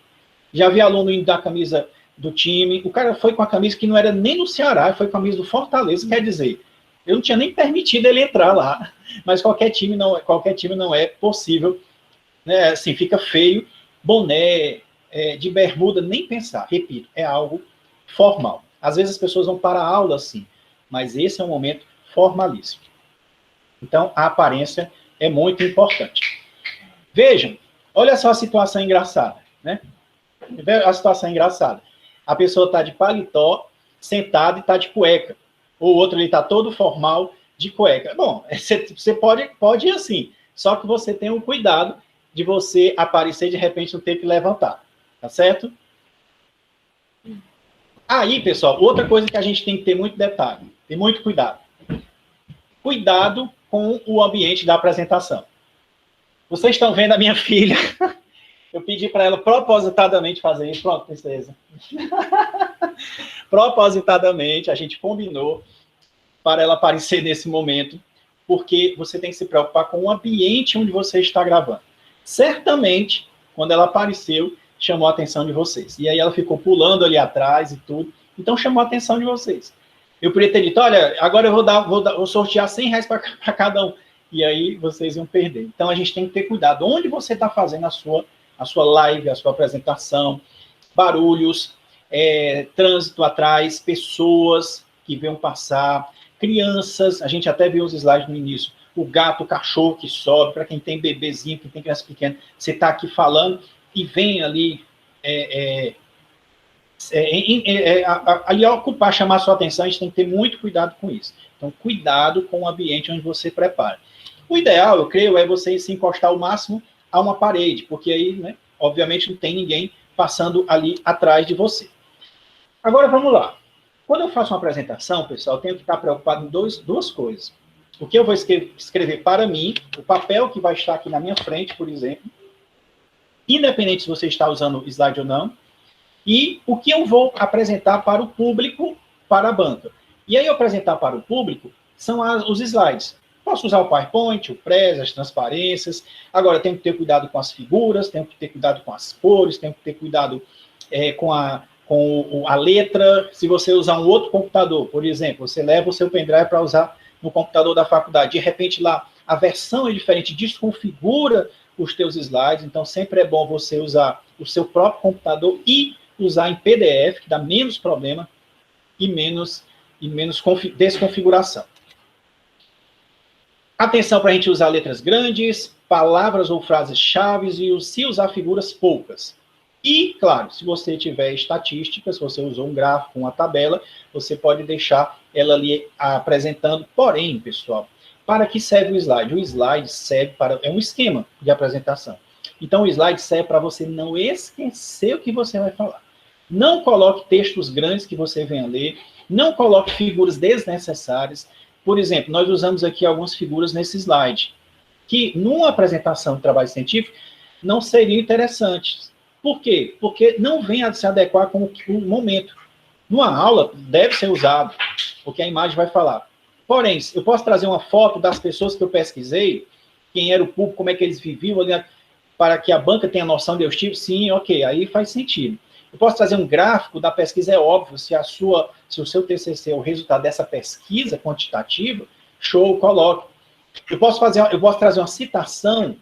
Já vi aluno indo dar a camisa do time, o cara foi com a camisa que não era nem no Ceará, foi com a camisa do Fortaleza, quer dizer, eu não tinha nem permitido ele entrar lá, mas qualquer time não é possível, né? Assim, fica feio, boné, de bermuda, nem pensar, repito, é algo formal. Às vezes as pessoas vão para a aula assim, mas esse é um momento formalíssimo. Então, a aparência é muito importante. Vejam, olha só a situação engraçada, né? A situação engraçada. A pessoa está de paletó, sentada e está de cueca. O outro ele está todo formal de cueca. Bom, você pode ir assim, só que você tem um cuidado de você aparecer de repente não ter que levantar. Tá certo? Aí, pessoal, outra coisa que a gente tem que ter muito detalhe, ter muito cuidado. Cuidado com o ambiente da apresentação. Vocês estão vendo a minha filha? Eu pedi para ela propositadamente fazer isso. Pronto, princesa. Propositadamente, a gente combinou para ela aparecer nesse momento, porque você tem que se preocupar com o ambiente onde você está gravando. Certamente, quando ela apareceu, chamou a atenção de vocês. E aí ela ficou pulando ali atrás e tudo. Então, chamou a atenção de vocês. Eu poderia ter dito, olha, agora eu vou sortear R$100 para cada um. E aí vocês iam perder. Então, a gente tem que ter cuidado. Onde você está fazendo a sua live, a sua apresentação, barulhos, trânsito atrás, pessoas que venham passar, crianças, a gente até viu os slides no início, o gato, o cachorro que sobe, para quem tem bebezinho, quem tem criança pequena, você está aqui falando e vem ali ali ocupar, chamar a sua atenção, a gente tem que ter muito cuidado com isso. Então, cuidado com o ambiente onde você prepara. O ideal, eu creio, é você se encostar ao máximo a uma parede, porque aí, né, obviamente, não tem ninguém passando ali atrás de você. Agora, vamos lá. Quando eu faço uma apresentação, pessoal, eu tenho que estar preocupado em duas coisas. O que eu vou escrever para mim, o papel que vai estar aqui na minha frente, por exemplo, independente se você está usando slide ou não, e o que eu vou apresentar para o público, para a banca. E aí, apresentar para o público são os slides. Posso usar o PowerPoint, o Prezi, as transparências. Agora, tenho que ter cuidado com as figuras, tenho que ter cuidado com as cores, tenho que ter cuidado com a letra. Se você usar um outro computador, por exemplo, você leva o seu pendrive para usar no computador da faculdade. De repente, lá, a versão é diferente, desconfigura os teus slides. Então, sempre é bom você usar o seu próprio computador e usar em PDF, que dá menos problema e menos desconfiguração. Atenção para a gente usar letras grandes, palavras ou frases-chave e se usar figuras poucas. E, claro, se você tiver estatística, se você usou um gráfico, uma tabela, você pode deixar ela ali apresentando. Porém, pessoal, para que serve o slide? O slide serve é um esquema de apresentação. Então, o slide serve para você não esquecer o que você vai falar. Não coloque textos grandes que você venha ler, não coloque figuras desnecessárias. Por exemplo, nós usamos aqui algumas figuras nesse slide, que numa apresentação de trabalho científico não seriam interessantes. Por quê? Porque não vem a se adequar com o momento. Numa aula, deve ser usado, porque a imagem vai falar. Porém, eu posso trazer uma foto das pessoas que eu pesquisei, quem era o público, como é que eles viviam, para que a banca tenha noção de eu estive? Sim, ok, aí faz sentido. Eu posso trazer um gráfico da pesquisa, é óbvio, se o seu TCC é o resultado dessa pesquisa quantitativa, show, coloque. Eu posso trazer uma citação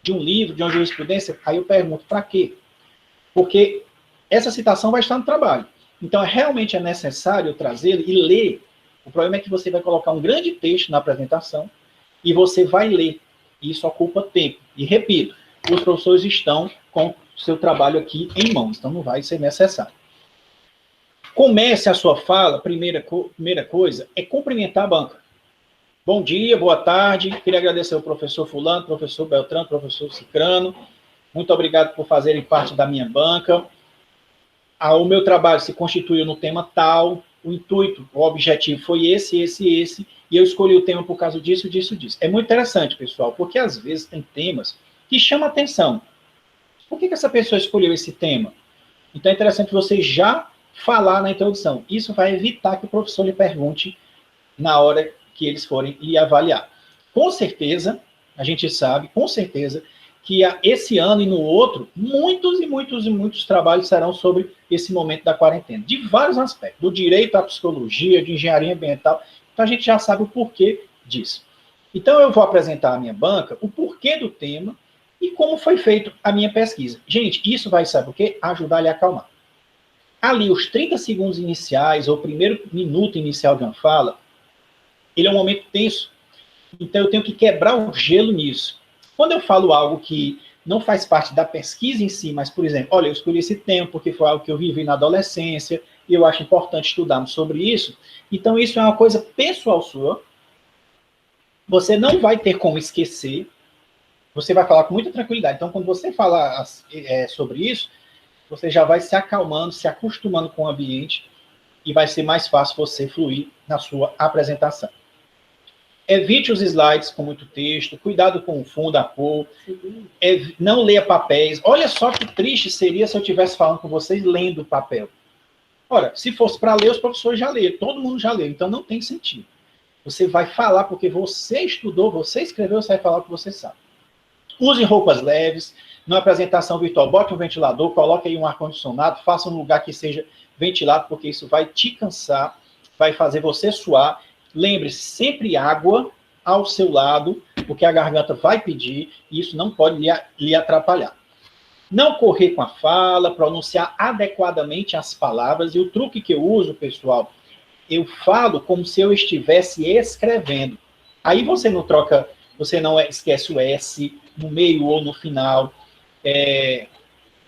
de um livro, de uma jurisprudência, aí eu pergunto, para quê? Porque essa citação vai estar no trabalho. Então, realmente é necessário eu trazê-lo e ler. O problema é que você vai colocar um grande texto na apresentação e você vai ler. Isso ocupa tempo. E, repito, os professores estão com o seu trabalho aqui em mãos, então não vai ser necessário. Comece a sua fala, primeira coisa, é cumprimentar a banca. Bom dia, boa tarde, queria agradecer ao professor fulano, professor Beltrano, professor Cicrano, muito obrigado por fazerem parte da minha banca. O meu trabalho se constituiu no tema tal, o intuito, o objetivo foi esse, e eu escolhi o tema por causa disso. É muito interessante, pessoal, porque às vezes tem temas que chamam a atenção. Por que essa pessoa escolheu esse tema? Então é interessante você já falar na introdução. Isso vai evitar que o professor lhe pergunte na hora que eles forem lhe avaliar. Com certeza, a gente sabe, com certeza, que esse ano e no outro, muitos trabalhos serão sobre esse momento da quarentena, de vários aspectos, do direito à psicologia, de engenharia ambiental. Então a gente já sabe o porquê disso. Então eu vou apresentar à minha banca o porquê do tema e como foi feito a minha pesquisa. Gente, isso vai, sabe o quê? Ajudar ele a acalmar. Ali, os 30 segundos iniciais, ou o primeiro minuto inicial de uma fala, ele é um momento tenso. Então, eu tenho que quebrar o gelo nisso. Quando eu falo algo que não faz parte da pesquisa em si, mas, por exemplo, olha, eu escolhi esse tema porque foi algo que eu vivi na adolescência, e eu acho importante estudarmos sobre isso. Então, isso é uma coisa pessoal sua. Você não vai ter como esquecer. Você vai falar com muita tranquilidade. Então, quando você falar sobre isso, você já vai se acalmando, se acostumando com o ambiente e vai ser mais fácil você fluir na sua apresentação. Evite os slides com muito texto, cuidado com o fundo, a cor, não leia papéis. Olha só que triste seria se eu estivesse falando com vocês lendo papel. Ora, se fosse para ler, os professores já leram, todo mundo já leu, então não tem sentido. Você vai falar porque você estudou, você escreveu, você vai falar o que você sabe. Use roupas leves, numa apresentação virtual, bote um ventilador, coloque aí um ar-condicionado, faça um lugar que seja ventilado, porque isso vai te cansar, vai fazer você suar. Lembre-se, sempre água ao seu lado, porque a garganta vai pedir, e isso não pode lhe atrapalhar. Não correr com a fala, pronunciar adequadamente as palavras, e o truque que eu uso, pessoal, eu falo como se eu estivesse escrevendo. Aí você não troca, você não esquece o S no meio ou no final.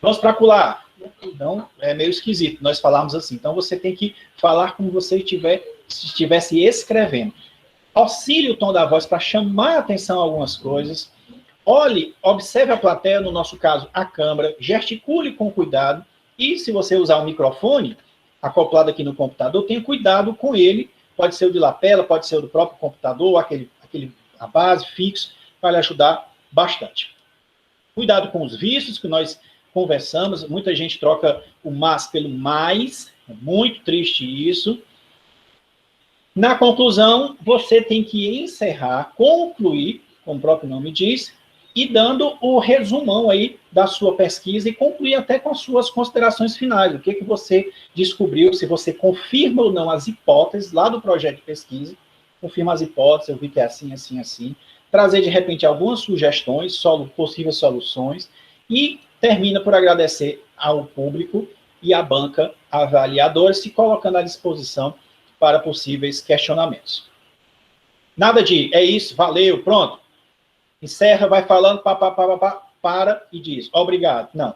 Vamos para acolá. Então, é meio esquisito nós falarmos assim. Então, você tem que falar como você estivesse escrevendo. Auxilie o tom da voz para chamar a atenção a algumas coisas. Olhe, observe a plateia, no nosso caso, a câmera, gesticule com cuidado. E se você usar um microfone acoplado aqui no computador, tenha cuidado com ele. Pode ser o de lapela, pode ser o do próprio computador, a base fixo, vai lhe ajudar bastante. Cuidado com os vícios que nós conversamos. Muita gente troca o mas pelo mais. É muito triste isso. Na conclusão, você tem que encerrar, concluir, como o próprio nome diz, e dando o resumão aí da sua pesquisa e concluir até com as suas considerações finais. O que você descobriu, se você confirma ou não as hipóteses lá do projeto de pesquisa, confirma as hipóteses, eu vi que é assim, assim, assim, trazer de repente algumas sugestões, possíveis soluções, e termina por agradecer ao público e à banca avaliadora, se colocando à disposição para possíveis questionamentos. Nada de, é isso, valeu, pronto. Encerra, vai falando, para e diz, obrigado. Não.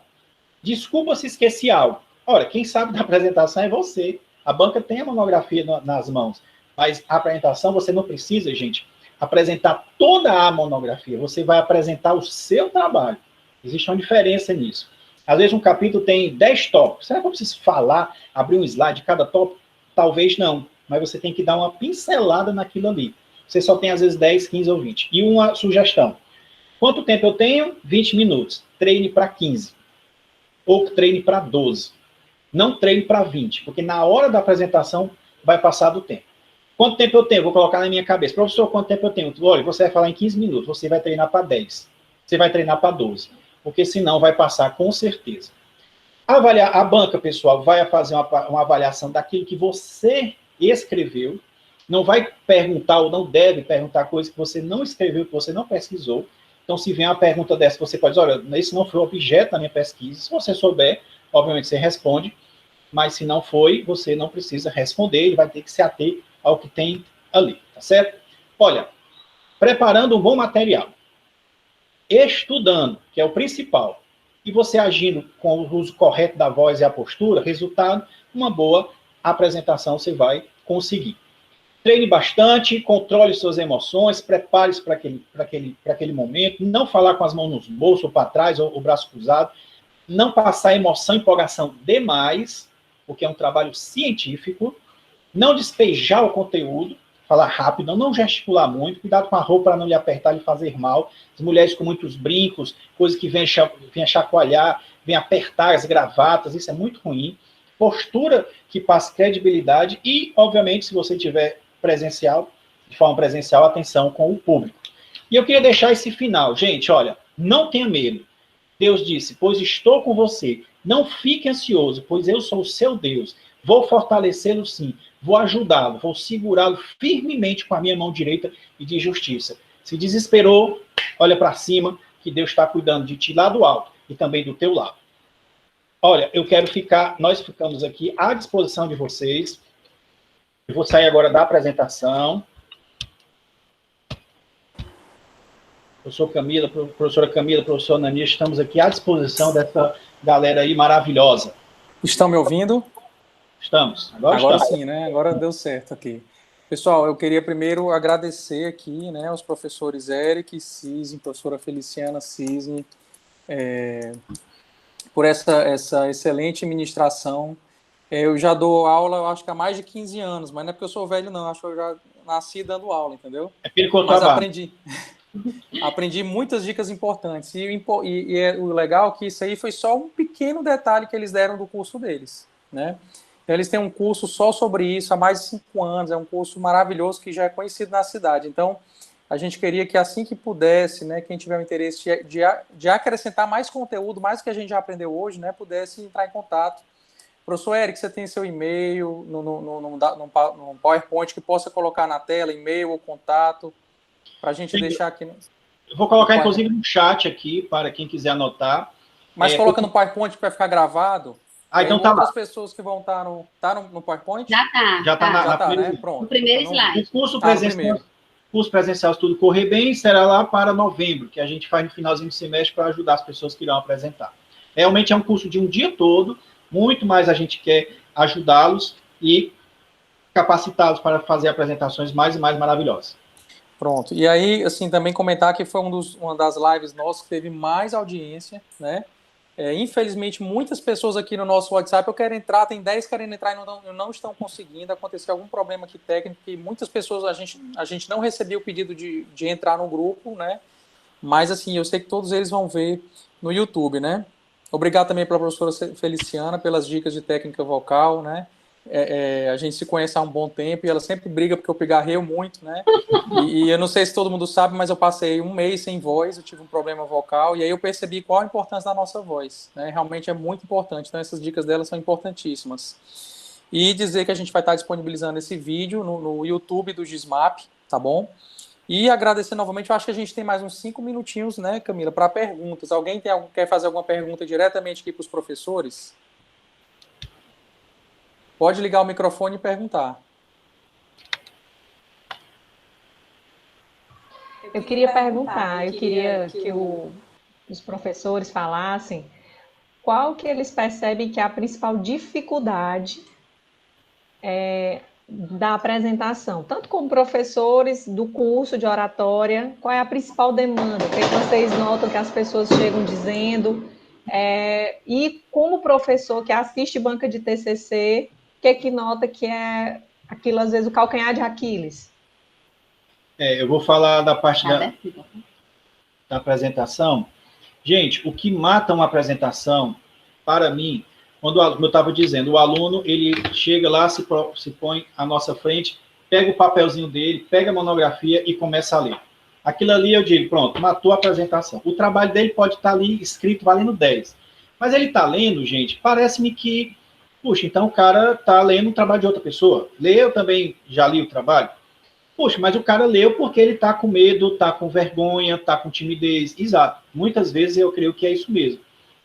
Desculpa se esqueci algo. Ora, quem sabe da apresentação é você. A banca tem a monografia nas mãos, mas a apresentação você não precisa, gente, apresentar toda a monografia. Você vai apresentar o seu trabalho. Existe uma diferença nisso. Às vezes um capítulo tem 10 tópicos. Será que eu preciso falar, abrir um slide de cada tópico? Talvez não, mas você tem que dar uma pincelada naquilo ali. Você só tem, às vezes, 10, 15 ou 20. E uma sugestão. Quanto tempo eu tenho? 20 minutos. Treine para 15. Ou treine para 12. Não treine para 20, porque na hora da apresentação vai passar do tempo. Quanto tempo eu tenho? Vou colocar na minha cabeça. Professor, quanto tempo eu tenho? Olha, você vai falar em 15 minutos. Você vai treinar para 10. Você vai treinar para 12. Porque senão vai passar com certeza. A banca, pessoal, vai fazer uma avaliação daquilo que você escreveu. Não vai perguntar ou não deve perguntar coisas que você não escreveu, que você não pesquisou. Então, se vem uma pergunta dessa, você pode dizer, olha, esse não foi o objeto da minha pesquisa. Se você souber, obviamente você responde, mas se não foi, você não precisa responder, ele vai ter que se ater ao que tem ali, tá certo? Olha, preparando um bom material, estudando, que é o principal, e você agindo com o uso correto da voz e a postura, resultado, uma boa apresentação você vai conseguir. Treine bastante, controle suas emoções, prepare-se para aquele momento, não falar com as mãos nos bolsos, ou para trás, ou o braço cruzado, não passar emoção, empolgação demais, porque é um trabalho científico, não despejar o conteúdo, falar rápido, não gesticular muito, cuidado com a roupa para não lhe apertar e fazer mal, as mulheres com muitos brincos, coisas que vêm chacoalhar, vêm apertar as gravatas, isso é muito ruim, postura que passe credibilidade e, obviamente, se você tiver presencial, de forma presencial, atenção com o público. E eu queria deixar esse final. Gente, olha, não tenha medo. Deus disse, pois estou com você. Não fique ansioso, pois eu sou o seu Deus. Vou fortalecê-lo sim. Vou ajudá-lo. Vou segurá-lo firmemente com a minha mão direita e de justiça. Se desesperou, olha para cima, que Deus está cuidando de ti lá do alto e também do teu lado. Olha, nós ficamos aqui à disposição de vocês. Eu vou sair agora da apresentação. Professora Camila, professor Anania, estamos aqui à disposição dessa galera aí maravilhosa. Estão me ouvindo? Estamos. Agora sim, né? Agora deu certo aqui. Pessoal, eu queria primeiro agradecer aqui, né, aos professores Eric Cisne, professora Feliciana Cisne, por essa excelente ministração. Eu já dou aula, eu acho que há mais de 15 anos, mas não é porque eu sou velho, não. Acho que eu já nasci dando aula, entendeu? Mas aprendi muitas dicas importantes. E o legal é que isso aí foi só um pequeno detalhe que eles deram do curso deles, né? Então, eles têm um curso só sobre isso há mais de 5 anos. É um curso maravilhoso que já é conhecido na cidade. Então, a gente queria que assim que pudesse, né, quem tiver o interesse de acrescentar mais conteúdo, mais do que a gente já aprendeu hoje, né, pudesse entrar em contato. Professor Eric, você tem seu e-mail no PowerPoint que possa colocar na tela, e-mail ou contato, para a gente deixar aqui. Eu vou colocar, inclusive, no chat aqui, para quem quiser anotar. Mas coloca no PowerPoint para ficar gravado. Então tá lá. Outras pessoas que vão estar no PowerPoint? Já tá, né? Pronto. No primeiro slide. O curso presencial, se tudo correr bem, será lá para novembro, que a gente faz no finalzinho do semestre para ajudar as pessoas que irão apresentar. Realmente é um curso de um dia todo, muito mais a gente quer ajudá-los e capacitá-los para fazer apresentações mais e mais maravilhosas. Pronto. E aí, assim, também comentar que foi uma das lives nossas que teve mais audiência, né? Infelizmente, muitas pessoas aqui no nosso WhatsApp, eu quero entrar, tem 10 querendo entrar e não estão conseguindo. Aconteceu algum problema aqui técnico e muitas pessoas, a gente não recebeu o pedido de entrar no grupo, né? Mas, assim, eu sei que todos eles vão ver no YouTube, né? Obrigado também pela professora Feliciana, pelas dicas de técnica vocal, né? A gente se conhece há um bom tempo e ela sempre briga porque eu pigarreio muito, né? E eu não sei se todo mundo sabe, mas eu passei um mês sem voz, eu tive um problema vocal e aí eu percebi qual a importância da nossa voz, né? Realmente é muito importante, então essas dicas dela são importantíssimas. E dizer que a gente vai estar disponibilizando esse vídeo no YouTube do GISMAP, tá bom? E agradecer novamente, eu acho que a gente tem mais uns 5 minutinhos, né, Camila, para perguntas. Alguém quer fazer alguma pergunta diretamente aqui para os professores? Pode ligar o microfone e perguntar. Eu queria perguntar, eu queria que os professores falassem qual que eles percebem que é a principal dificuldade da apresentação, tanto como professores do curso de oratória, qual é a principal demanda, o que vocês notam que as pessoas chegam dizendo, e como professor que assiste banca de TCC, o que nota que é aquilo, às vezes, o calcanhar de Aquiles? Eu vou falar da parte da apresentação. Gente, o que mata uma apresentação, para mim, quando eu estava dizendo, o aluno, ele chega lá, se põe à nossa frente, pega o papelzinho dele, pega a monografia e começa a ler. Aquilo ali eu digo, pronto, matou a apresentação. O trabalho dele pode estar ali escrito valendo 10. Mas ele está lendo, gente, parece-me que, puxa, então o cara está lendo um trabalho de outra pessoa. Eu também já li o trabalho. Poxa, mas o cara leu porque ele está com medo, está com vergonha, está com timidez. Exato. Muitas vezes eu creio que é isso mesmo.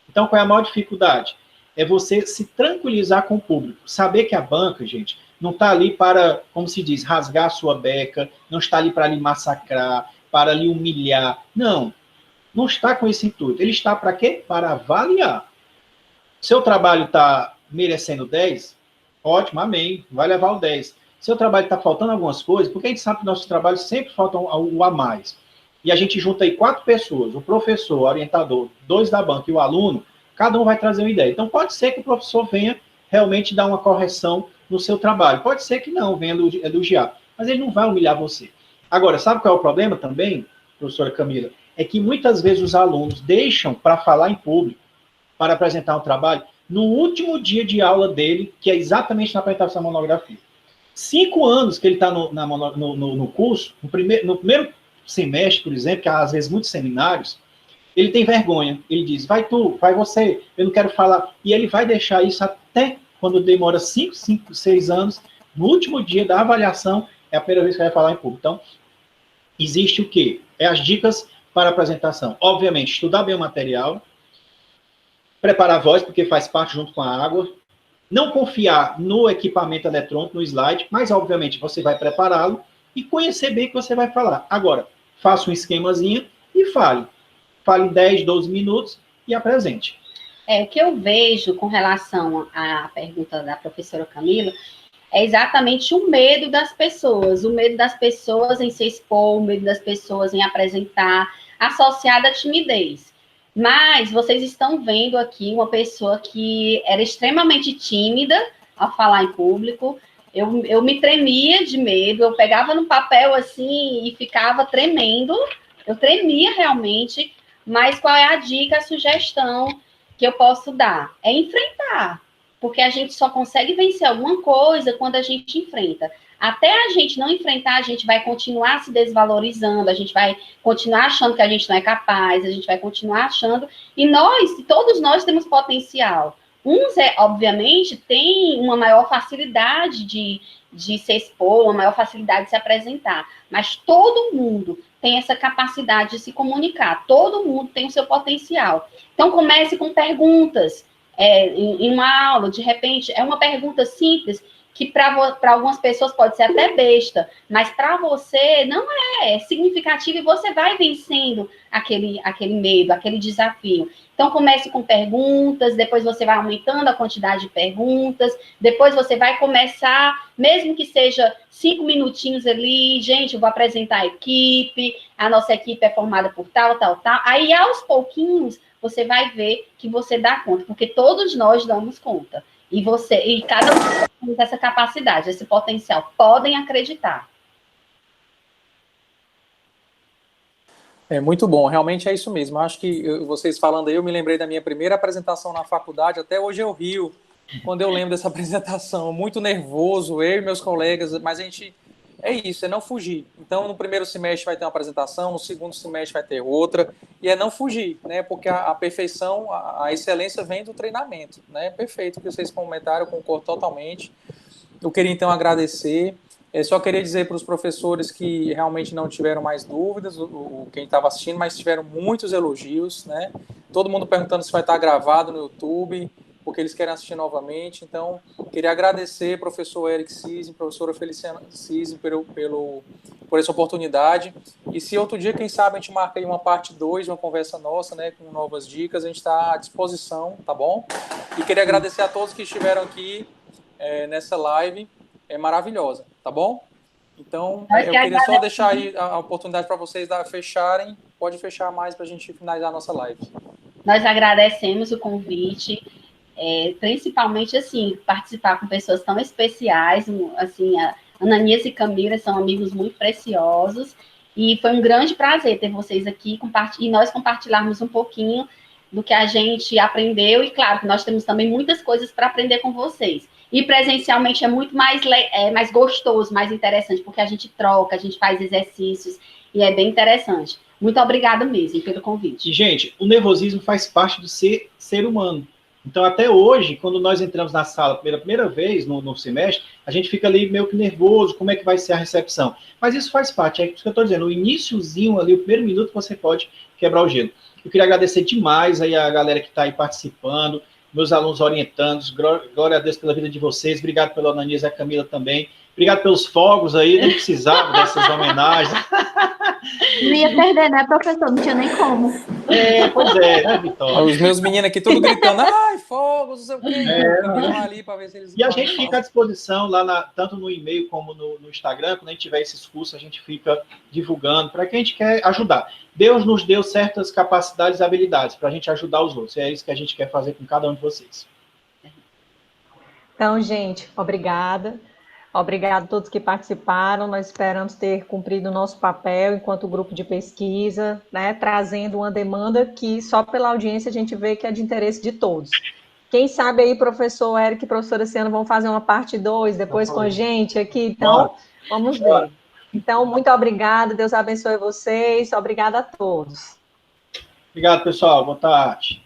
Então, qual é a maior dificuldade? É você se tranquilizar com o público. Saber que a banca, gente, não está ali para, como se diz, rasgar a sua beca, não está ali para lhe massacrar, para lhe humilhar. Não. Não está com esse intuito. Ele está para quê? Para avaliar. Seu trabalho está merecendo 10? Ótimo, amém. Vai levar o 10. Seu trabalho está faltando algumas coisas, porque a gente sabe que nossos trabalhos sempre faltam o a mais. E a gente junta aí 4 pessoas, o professor, o orientador, 2 da banca e o aluno, cada um vai trazer uma ideia. Então, pode ser que o professor venha realmente dar uma correção no seu trabalho. Pode ser que não, venha elogiar. Mas ele não vai humilhar você. Agora, sabe qual é o problema também, professora Camila? É que muitas vezes os alunos deixam para falar em público, para apresentar um trabalho, no último dia de aula dele, que é exatamente na apresentação da monografia. 5 anos que ele está no curso, no primeiro semestre, por exemplo, que há às vezes muitos seminários, ele tem vergonha. Ele diz, vai tu, vai você, eu não quero falar. E ele vai deixar isso até quando demora 5, 6 anos, no último dia da avaliação, é a primeira vez que ele vai falar em público. Então, existe o quê? As dicas para a apresentação. Obviamente, estudar bem o material, preparar a voz, porque faz parte junto com a água, não confiar no equipamento eletrônico, no slide, mas, obviamente, você vai prepará-lo e conhecer bem o que você vai falar. Agora, faça um esquemazinho e fale. Fale 10, 12 minutos e apresente. O que eu vejo com relação à pergunta da professora Camila é exatamente o medo das pessoas. O medo das pessoas em se expor, o medo das pessoas em apresentar, associada à timidez. Mas vocês estão vendo aqui uma pessoa que era extremamente tímida ao falar em público. Eu me tremia de medo, eu pegava no papel assim e ficava tremendo. Eu tremia realmente, mas qual é a dica, a sugestão que eu posso dar? É enfrentar, porque a gente só consegue vencer alguma coisa quando a gente enfrenta. Até a gente não enfrentar, a gente vai continuar se desvalorizando, a gente vai continuar achando que a gente não é capaz, a gente vai continuar achando, e todos nós temos potencial. Uns, obviamente, têm uma maior facilidade de se expor, uma maior facilidade de se apresentar, mas todo mundo tem essa capacidade de se comunicar, todo mundo tem o seu potencial. Então, comece com perguntas, em uma aula, de repente, é uma pergunta simples, que para algumas pessoas pode ser até besta, mas para você não é significativo e você vai vencendo aquele medo, aquele desafio. Então, comece com perguntas, depois você vai aumentando a quantidade de perguntas, depois você vai começar, mesmo que seja 5 minutinhos ali, gente, eu vou apresentar a equipe, a nossa equipe é formada por tal, tal, tal. Aí, aos pouquinhos, você vai ver que você dá conta, porque todos nós damos conta. E cada um tem essa capacidade, esse potencial. Podem acreditar. É muito bom, realmente é isso mesmo. Acho que vocês falando aí, eu me lembrei da minha primeira apresentação na faculdade, até hoje eu rio quando eu lembro dessa apresentação. Muito nervoso, eu e meus colegas, mas a gente... É isso, é não fugir. Então, no primeiro semestre vai ter uma apresentação, no segundo semestre vai ter outra, e é não fugir, né? Porque a perfeição, a excelência vem do treinamento, né? Perfeito o que vocês comentaram, eu concordo totalmente. Eu queria, então, agradecer. Só queria dizer para os professores que realmente não tiveram mais dúvidas, quem estava assistindo, mas tiveram muitos elogios, né? Todo mundo perguntando se vai estar gravado no YouTube, porque eles querem assistir novamente. Então, queria agradecer professor Eric Cisne, professora Feliciana Cisne por essa oportunidade. E se outro dia, quem sabe, a gente marca aí uma parte 2, uma conversa nossa, né, com novas dicas, a gente está à disposição, tá bom? E queria agradecer a todos que estiveram aqui nessa live maravilhosa, tá bom? Então, eu queria só deixar aí a oportunidade para vocês fecharem. Pode fechar mais para a gente finalizar a nossa live. Nós agradecemos o convite. Principalmente, assim, participar com pessoas tão especiais, assim, a Ananias e Camila são amigos muito preciosos, e foi um grande prazer ter vocês aqui, e nós compartilharmos um pouquinho do que a gente aprendeu, e claro, que nós temos também muitas coisas para aprender com vocês. E presencialmente é muito mais gostoso, mais interessante, porque a gente troca, a gente faz exercícios, e é bem interessante. Muito obrigada mesmo pelo convite. E, gente, o nervosismo faz parte do ser humano. Então, até hoje, quando nós entramos na sala pela primeira vez no semestre, a gente fica ali meio que nervoso, como é que vai ser a recepção. Mas isso faz parte, é isso que eu estou dizendo, o iniciozinho ali, o primeiro minuto, você pode quebrar o gelo. Eu queria agradecer demais aí a galera que está aí participando, meus alunos orientandos, glória a Deus pela vida de vocês, obrigado pela Ananias e a Camila também, obrigado pelos fogos aí, não precisava dessas homenagens. Não ia perder, né, professor? Não tinha nem como. Pois é, né, Vitória? Os meus meninos aqui tudo gritando, ai, fogos, não sei o quê. Ali para ver se eles... E a gente fica à disposição lá, tanto no e-mail como no Instagram, quando a gente tiver esses cursos, a gente fica divulgando, para quem a gente quer ajudar. Deus nos deu certas capacidades e habilidades para a gente ajudar os outros. É isso que a gente quer fazer com cada um de vocês. Então, gente, obrigada. Obrigado a todos que participaram. Nós esperamos ter cumprido o nosso papel enquanto grupo de pesquisa, né, trazendo uma demanda que só pela audiência a gente vê que é de interesse de todos. Quem sabe aí, professor Eric e professora Ciano vão fazer uma parte 2 depois com a gente aqui. Então, vamos ver. Então, muito obrigada. Deus abençoe vocês. Obrigada a todos. Obrigado, pessoal. Boa tarde.